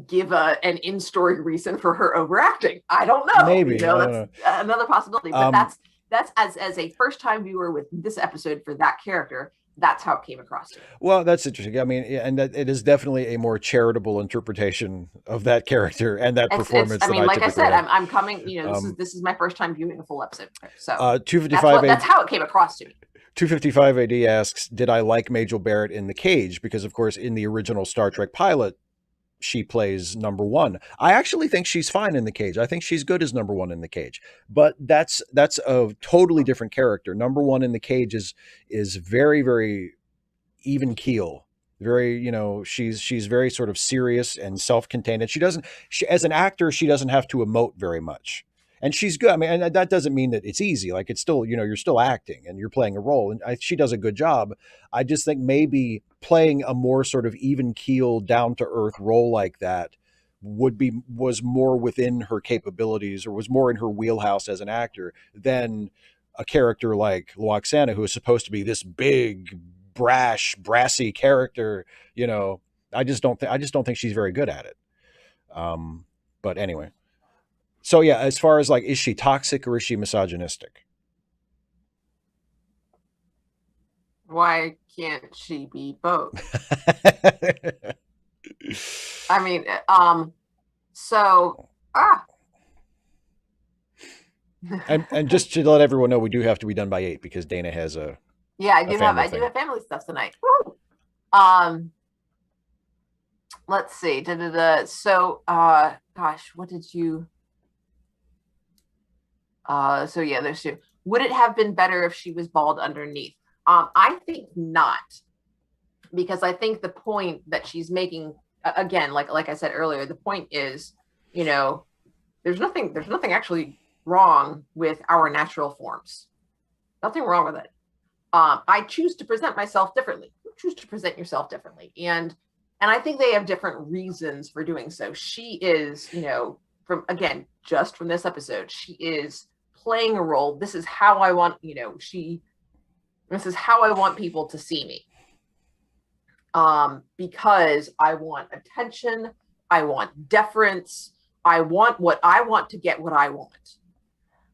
give an in-story reason for her overacting. I don't know. Maybe. I don't That's know. another possibility. But Um, that's as a first-time viewer with this episode for that character, that's how it came across to me. well, that's interesting. I mean, and that it is definitely a more charitable interpretation of that character and that It's performance I than mean, I like I typically said, have. I'm coming, Um, this is my first time viewing a full episode. So two that's how it came across to me. 255 AD asks, "Did I like Majel Barrett in The Cage? Because of course, in the original Star Trek pilot, she plays number one. I actually think she's fine in The Cage. I think she's good as number one in The Cage. But that's a totally different character. Number one in The Cage is very, very even keel. Very, she's very sort of serious and self-contained. And she, as an actor, she doesn't have to emote very much. And she's good. I mean, and that doesn't mean that it's easy. Like it's still, you're still acting and you're playing a role, and she does a good job. I just think maybe playing a more sort of even keel, down to earth role like that was more within her capabilities, or was more in her wheelhouse as an actor than a character like Loaxana, who is supposed to be this big, brash, brassy character. You know, I just don't think she's very good at it. But anyway, so yeah, as far as like, is she toxic or is she misogynistic? Why can't she be both? I mean, so and just to let everyone know, we do have to be done by 8 because Dana has yeah, a family I do thing. have family stuff tonight. Woo! Um, let's see. So, gosh, what did you? So yeah, there's two. Would it have been better if she was bald underneath? I think not, because I think the point that she's making, again, like I said earlier, the point is, there's nothing actually wrong with our natural forms. Nothing wrong with it. I choose to present myself differently. You choose to present yourself differently, and I think they have different reasons for doing so. She is, just from this episode, she is playing a role. This is how I want, this is how I want people to see me. Because I want attention, I want deference, I want to get what I want.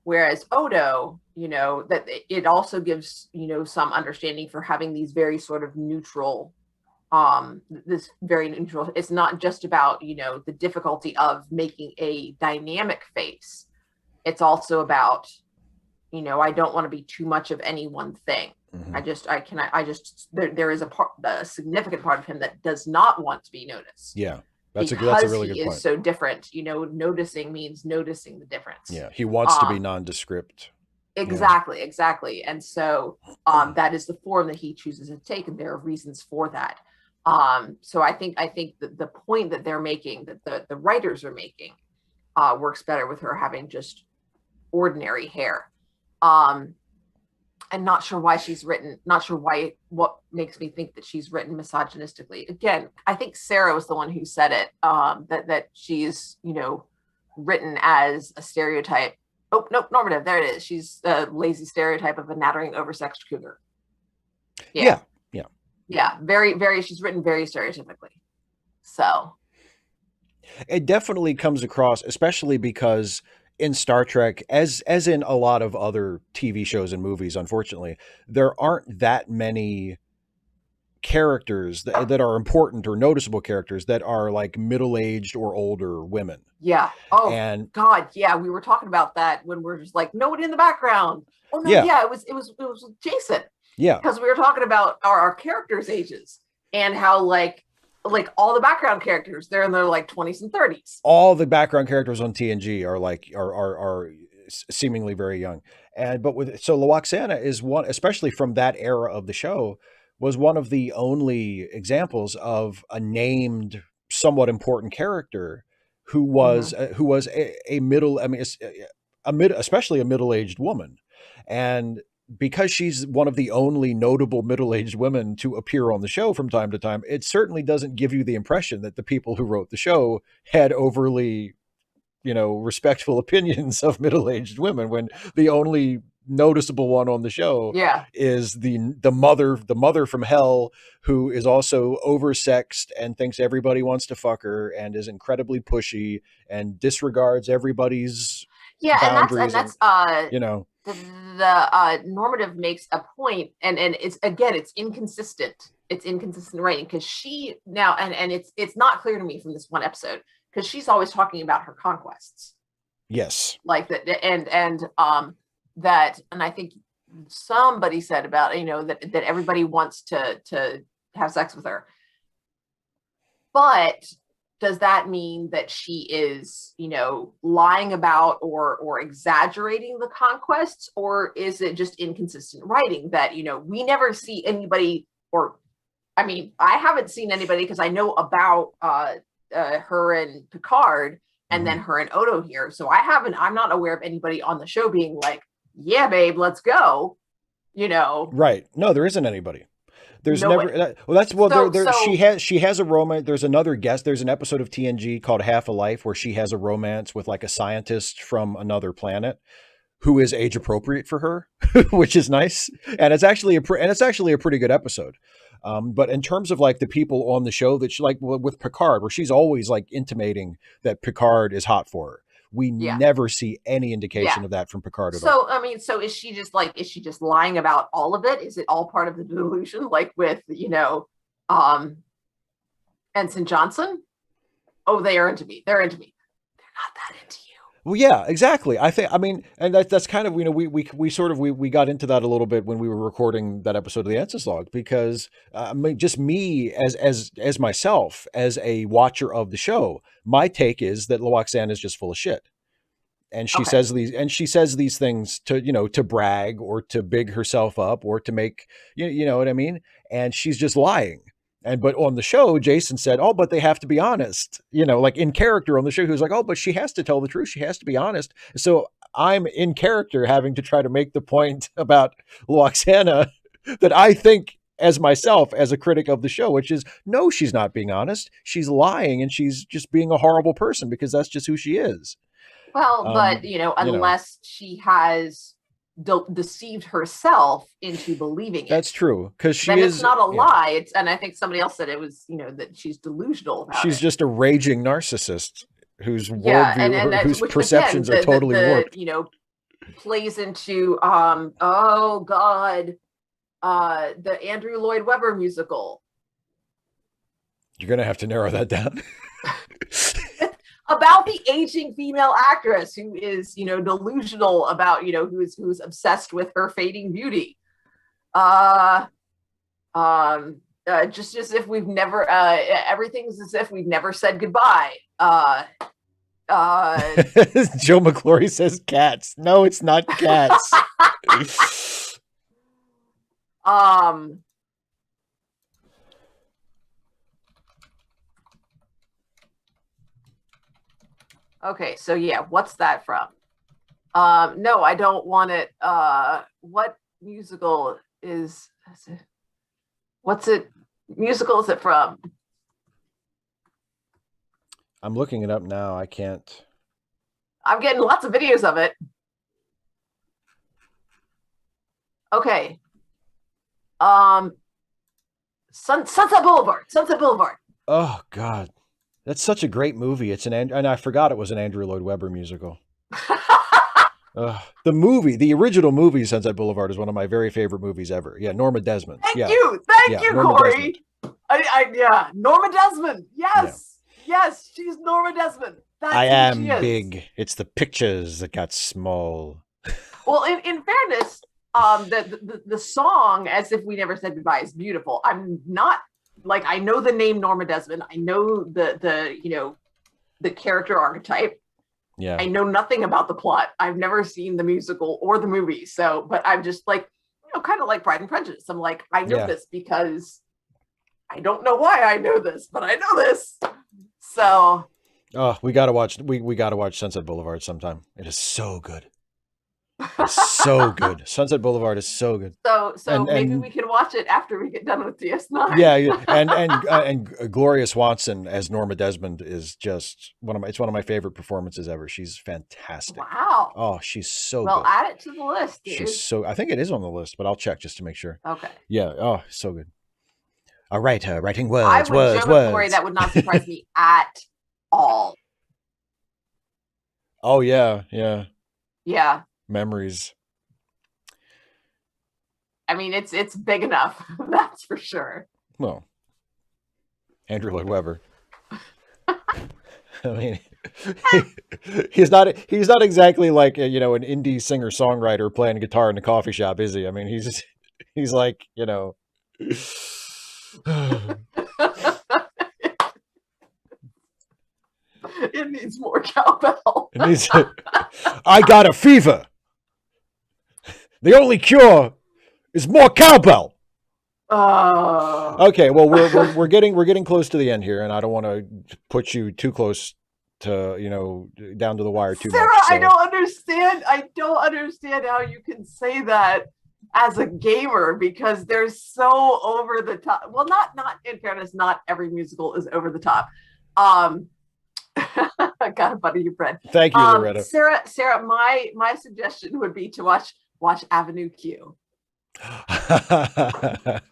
Whereas Odo, that it also gives, some understanding for having these very sort of neutral, this very neutral. It's not just about, the difficulty of making a dynamic face. It's also about, I don't want to be too much of any one thing. Mm-hmm. There is a significant part of him that does not want to be noticed. Yeah, that's a really good he point. is so different. Noticing means noticing the difference. Yeah, he wants to be nondescript. Exactly. And so that is the form that he chooses to take, and there are reasons for that. So I think that the point that they're making, that the writers are making, works better with her having just ordinary hair. I'm not sure why what makes me think that she's written misogynistically. Again, I think Sarah was the one who said it, that she's, written as a stereotype. Oh, nope, normative. There it is. She's a lazy stereotype of a nattering, oversexed cougar. Yeah. Very, very, she's written very stereotypically. So. It definitely comes across, especially because in Star Trek, as in a lot of other TV shows and movies, unfortunately, there aren't that many characters that are important or noticeable characters that are like middle-aged or older women. Yeah. Oh, and God, yeah, we were talking about that when we're just like, no one in the background. Oh no, yeah, it was Jason. Yeah, because we were talking about our characters' ages and how like all the background characters, they're in their like 20s and 30s. All the background characters on TNG are seemingly very young. So Loaxana is one, especially from that era of the show, was one of the only examples of a named, somewhat important character who was a middle, I mean, especially a middle-aged woman. And because she's one of the only notable middle-aged women to appear on the show from time to time, it certainly doesn't give you the impression that the people who wrote the show had overly, respectful opinions of middle-aged women, when the only noticeable one on the show Yeah. is the mother from hell, who is also oversexed and thinks everybody wants to fuck her and is incredibly pushy and disregards everybody's Yeah, and that's boundaries and you know the normative makes a point, and it's inconsistent. It's inconsistent writing, because she now, and it's not clear to me from this one episode, because she's always talking about her conquests, yes. like that, and I think somebody said about, that everybody wants to have sex with her, but does that mean that she is, lying about or exaggerating the conquests, or is it just inconsistent writing that, we never see anybody, or I mean, I haven't seen anybody, because I know about her and Picard, and then her and Odo here, so I'm not aware of anybody on the show being like, yeah, babe, let's go, Right. No, there isn't anybody. There's no. never. Well, that's well. So she has a romance. There's another guest. There's an episode of TNG called Half a Life where she has a romance with like a scientist from another planet who is age appropriate for her, which is nice. And it's actually a pretty good episode. But in terms of like the people on the show that she, like with Picard, where she's always like intimating that Picard is hot for her, we yeah. never see any indication of that from Picard at all. So, I mean, so is she just lying about all of it? Is it all part of the delusion? Like with, Ensign Johnson? Oh, they are into me. They're into me. They're not that into you. Well, yeah, exactly. I mean, and that's kind of, we got into that a little bit when we were recording that episode of the Ensign Log, because I mean, just me as myself, as a watcher of the show, my take is that Loaxana is just full of shit. And she says these things to brag or to big herself up or to make, you know what I mean? And she's just lying. But on the show, Jason said, "Oh, but they have to be honest." Like in character on the show, he was like, "Oh, but she has to tell the truth. She has to be honest." So I'm in character having to try to make the point about Loaxana that I think as myself, as a critic of the show, which is, no, she's not being honest. She's lying, and she's just being a horrible person, because that's just who she is. Well, but, unless she has deceived herself into believing it. That's true, because it's not a lie. And I think somebody else said it was, that she's delusional about she's it. just a raging narcissist whose worldview, whose perceptions are totally warped. Plays into the Andrew Lloyd Webber musical. You're gonna have to narrow that down. About the aging female actress who is, delusional about, who's obsessed with her fading beauty. Just as if we've never, everything's as if we've never said goodbye. Joe McClory says cats. No, it's not cats. Okay, so yeah, what's that from? No, I don't want it. What musical is it? Musical is it from? I'm looking it up now. I can't. I'm getting lots of videos of it. Okay. Sunset Boulevard. Sunset Boulevard. Oh God. That's such a great movie. And I forgot it was an Andrew Lloyd Webber musical. The original movie, Sunset Boulevard, is one of my very favorite movies ever. Yeah, Norma Desmond. Thank you, Norma Corey. Norma Desmond. Yes, yes, she's Norma Desmond. That's I am big. It's the pictures that got small. Well, in fairness, the song "As If We Never Said Goodbye" is beautiful. I'm not. Like, I know the name Norma Desmond. I know the character archetype. Yeah. I know nothing about the plot. I've never seen the musical or the movie. So, but I'm just like, kind of like Pride and Prejudice. I'm like, I know this because I don't know why I know this, but I know this. So. Oh, we gotta watch. We gotta watch Sunset Boulevard sometime. It is so good. It's so good. Sunset Boulevard is so good. So maybe we And can watch it after we get done with DS9. yeah, yeah, and Gloria Swanson as Norma Desmond is just it's one of my favorite performances ever. She's fantastic. Wow. Oh, she's so Well, good. add it to the list, She's dude. so. I think it is on the list, but I'll check just to make sure. Okay. Yeah. Oh, so good. All right, writing I words, would words, Joe McCory. words. That would not surprise me at all. Oh yeah, yeah. Yeah. Memories. I mean, it's big enough. That's for sure. Well, Andrew Lloyd Webber. I mean, he's not exactly like an indie singer songwriter playing guitar in a coffee shop, is he? I mean, he's like It needs more cowbell. it needs. I got a fever. The only cure is more cowbell. Okay, well we're getting close to the end here, and I don't want to put you too close to down to the wire too Sarah, much. So. I don't understand how you can say that as a gamer, because they're so over the top. Well, not in fairness, not every musical is over the top. I gotta butter your bread. Thank you, Loretta. Sarah, my suggestion would be to watch Avenue Q. Start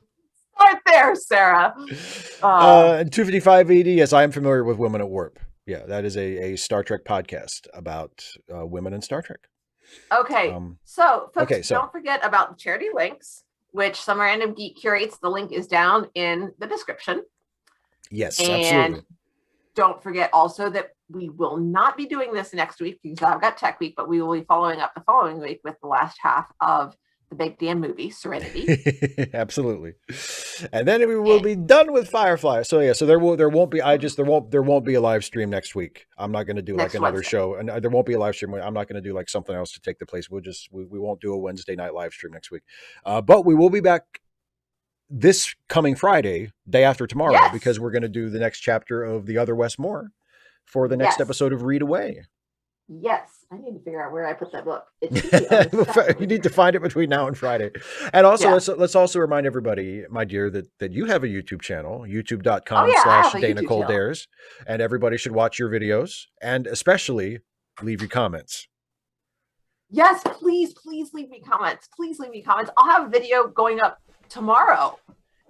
there, Sarah. 255 AD. Yes, I am familiar with Women at Warp. Yeah, that is a Star Trek podcast about women in Star Trek. Okay, so folks, don't forget about the charity links, which Some Random Geek curates. The link is down in the description. Yes, and absolutely. Don't forget also that we will not be doing this next week because I've got Tech Week, but we will be following up the following week with the last half of the big damn movie, Serenity. Absolutely. And then we will be done with Firefly. So yeah, so there won't be a live stream next week. I'm not going to do like another Wednesday show, and there won't be a live stream. I'm not going to do like something else to take the place. We won't do a Wednesday night live stream next week. But we will be back this coming Friday, day after tomorrow, yes, because we're going to do the next chapter of The Other Westmore for the next episode of Read Away. Yes, I need to figure out where I put that book. You need to find it between now and Friday. And also, let's also remind everybody, my dear, that you have a YouTube channel, youtube.com/Dana Cole Dares, and everybody should watch your videos and especially leave your comments. Yes, please leave me comments. Please leave me comments. I'll have a video going up tomorrow,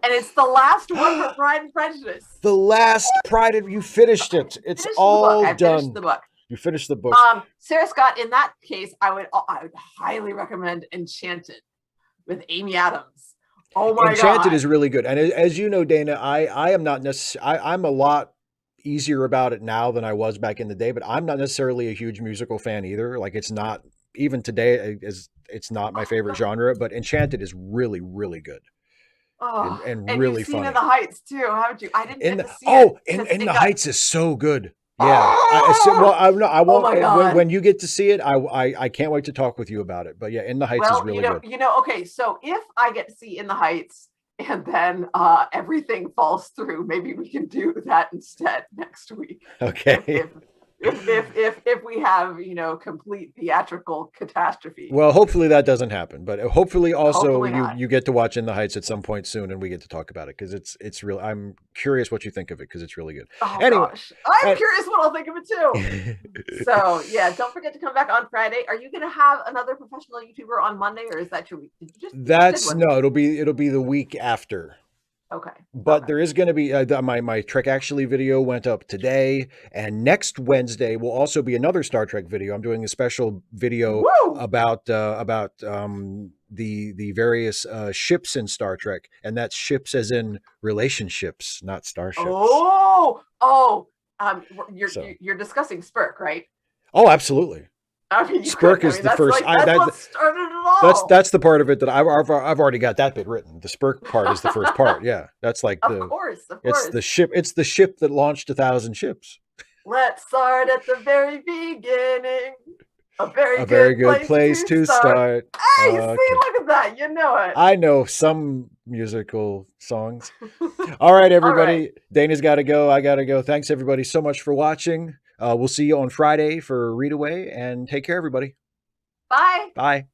and it's the last one for Pride and Prejudice. The last Pride, you finished it. It's all done. I finished the book. You finished the book. Sarah Scott, in that case, I would highly recommend Enchanted with Amy Adams. Oh my God. Enchanted is really good. And as you know, Dana, I am not necessarily, I'm a lot easier about it now than I was back in the day, but I'm not necessarily a huge musical fan either. Like, it's not, even today, it's not my favorite genre, but Enchanted is really, really good. Oh, and really funny. In the Heights too, haven't you? I didn't get to see it. In the Heights is so good. Yeah. I won't. Oh my God. When you get to see it, I can't wait to talk with you about it. But yeah, In the Heights is really good. Okay. So if I get to see In the Heights and then everything falls through, maybe we can do that instead next week. Okay. If we have complete theatrical catastrophe. Well, hopefully that doesn't happen, but hopefully also you get to watch In the Heights at some point soon, and we get to talk about it because it's real. I'm curious what you think of it because it's really good. Oh, anyway, gosh. I'm curious what I'll think of it too. So yeah, don't forget to come back on Friday. Are you going to have another professional YouTuber on Monday, or is that your week? It'll be the week after. Okay. But there is going to be my Trek Actually video went up today, and next Wednesday will also be another Star Trek video. I'm doing a special video about the various ships in Star Trek, and that's ships as in relationships, not starships. You're discussing Spirk, right? Oh, absolutely. I mean, Spirk is the first. That's what started it all. That's the part of it that I've already got that bit written. The Spirk part is the first part. Yeah, that's like of course. It's the ship. It's the ship that launched 1,000 ships. Let's start at the very beginning. A very good place to start. Hey, see, look at that. You know it. I know some musical songs. All right, everybody. All right. Dana's got to go. I got to go. Thanks, everybody, so much for watching. We'll see you on Friday for Read Away, and take care, everybody. Bye. Bye.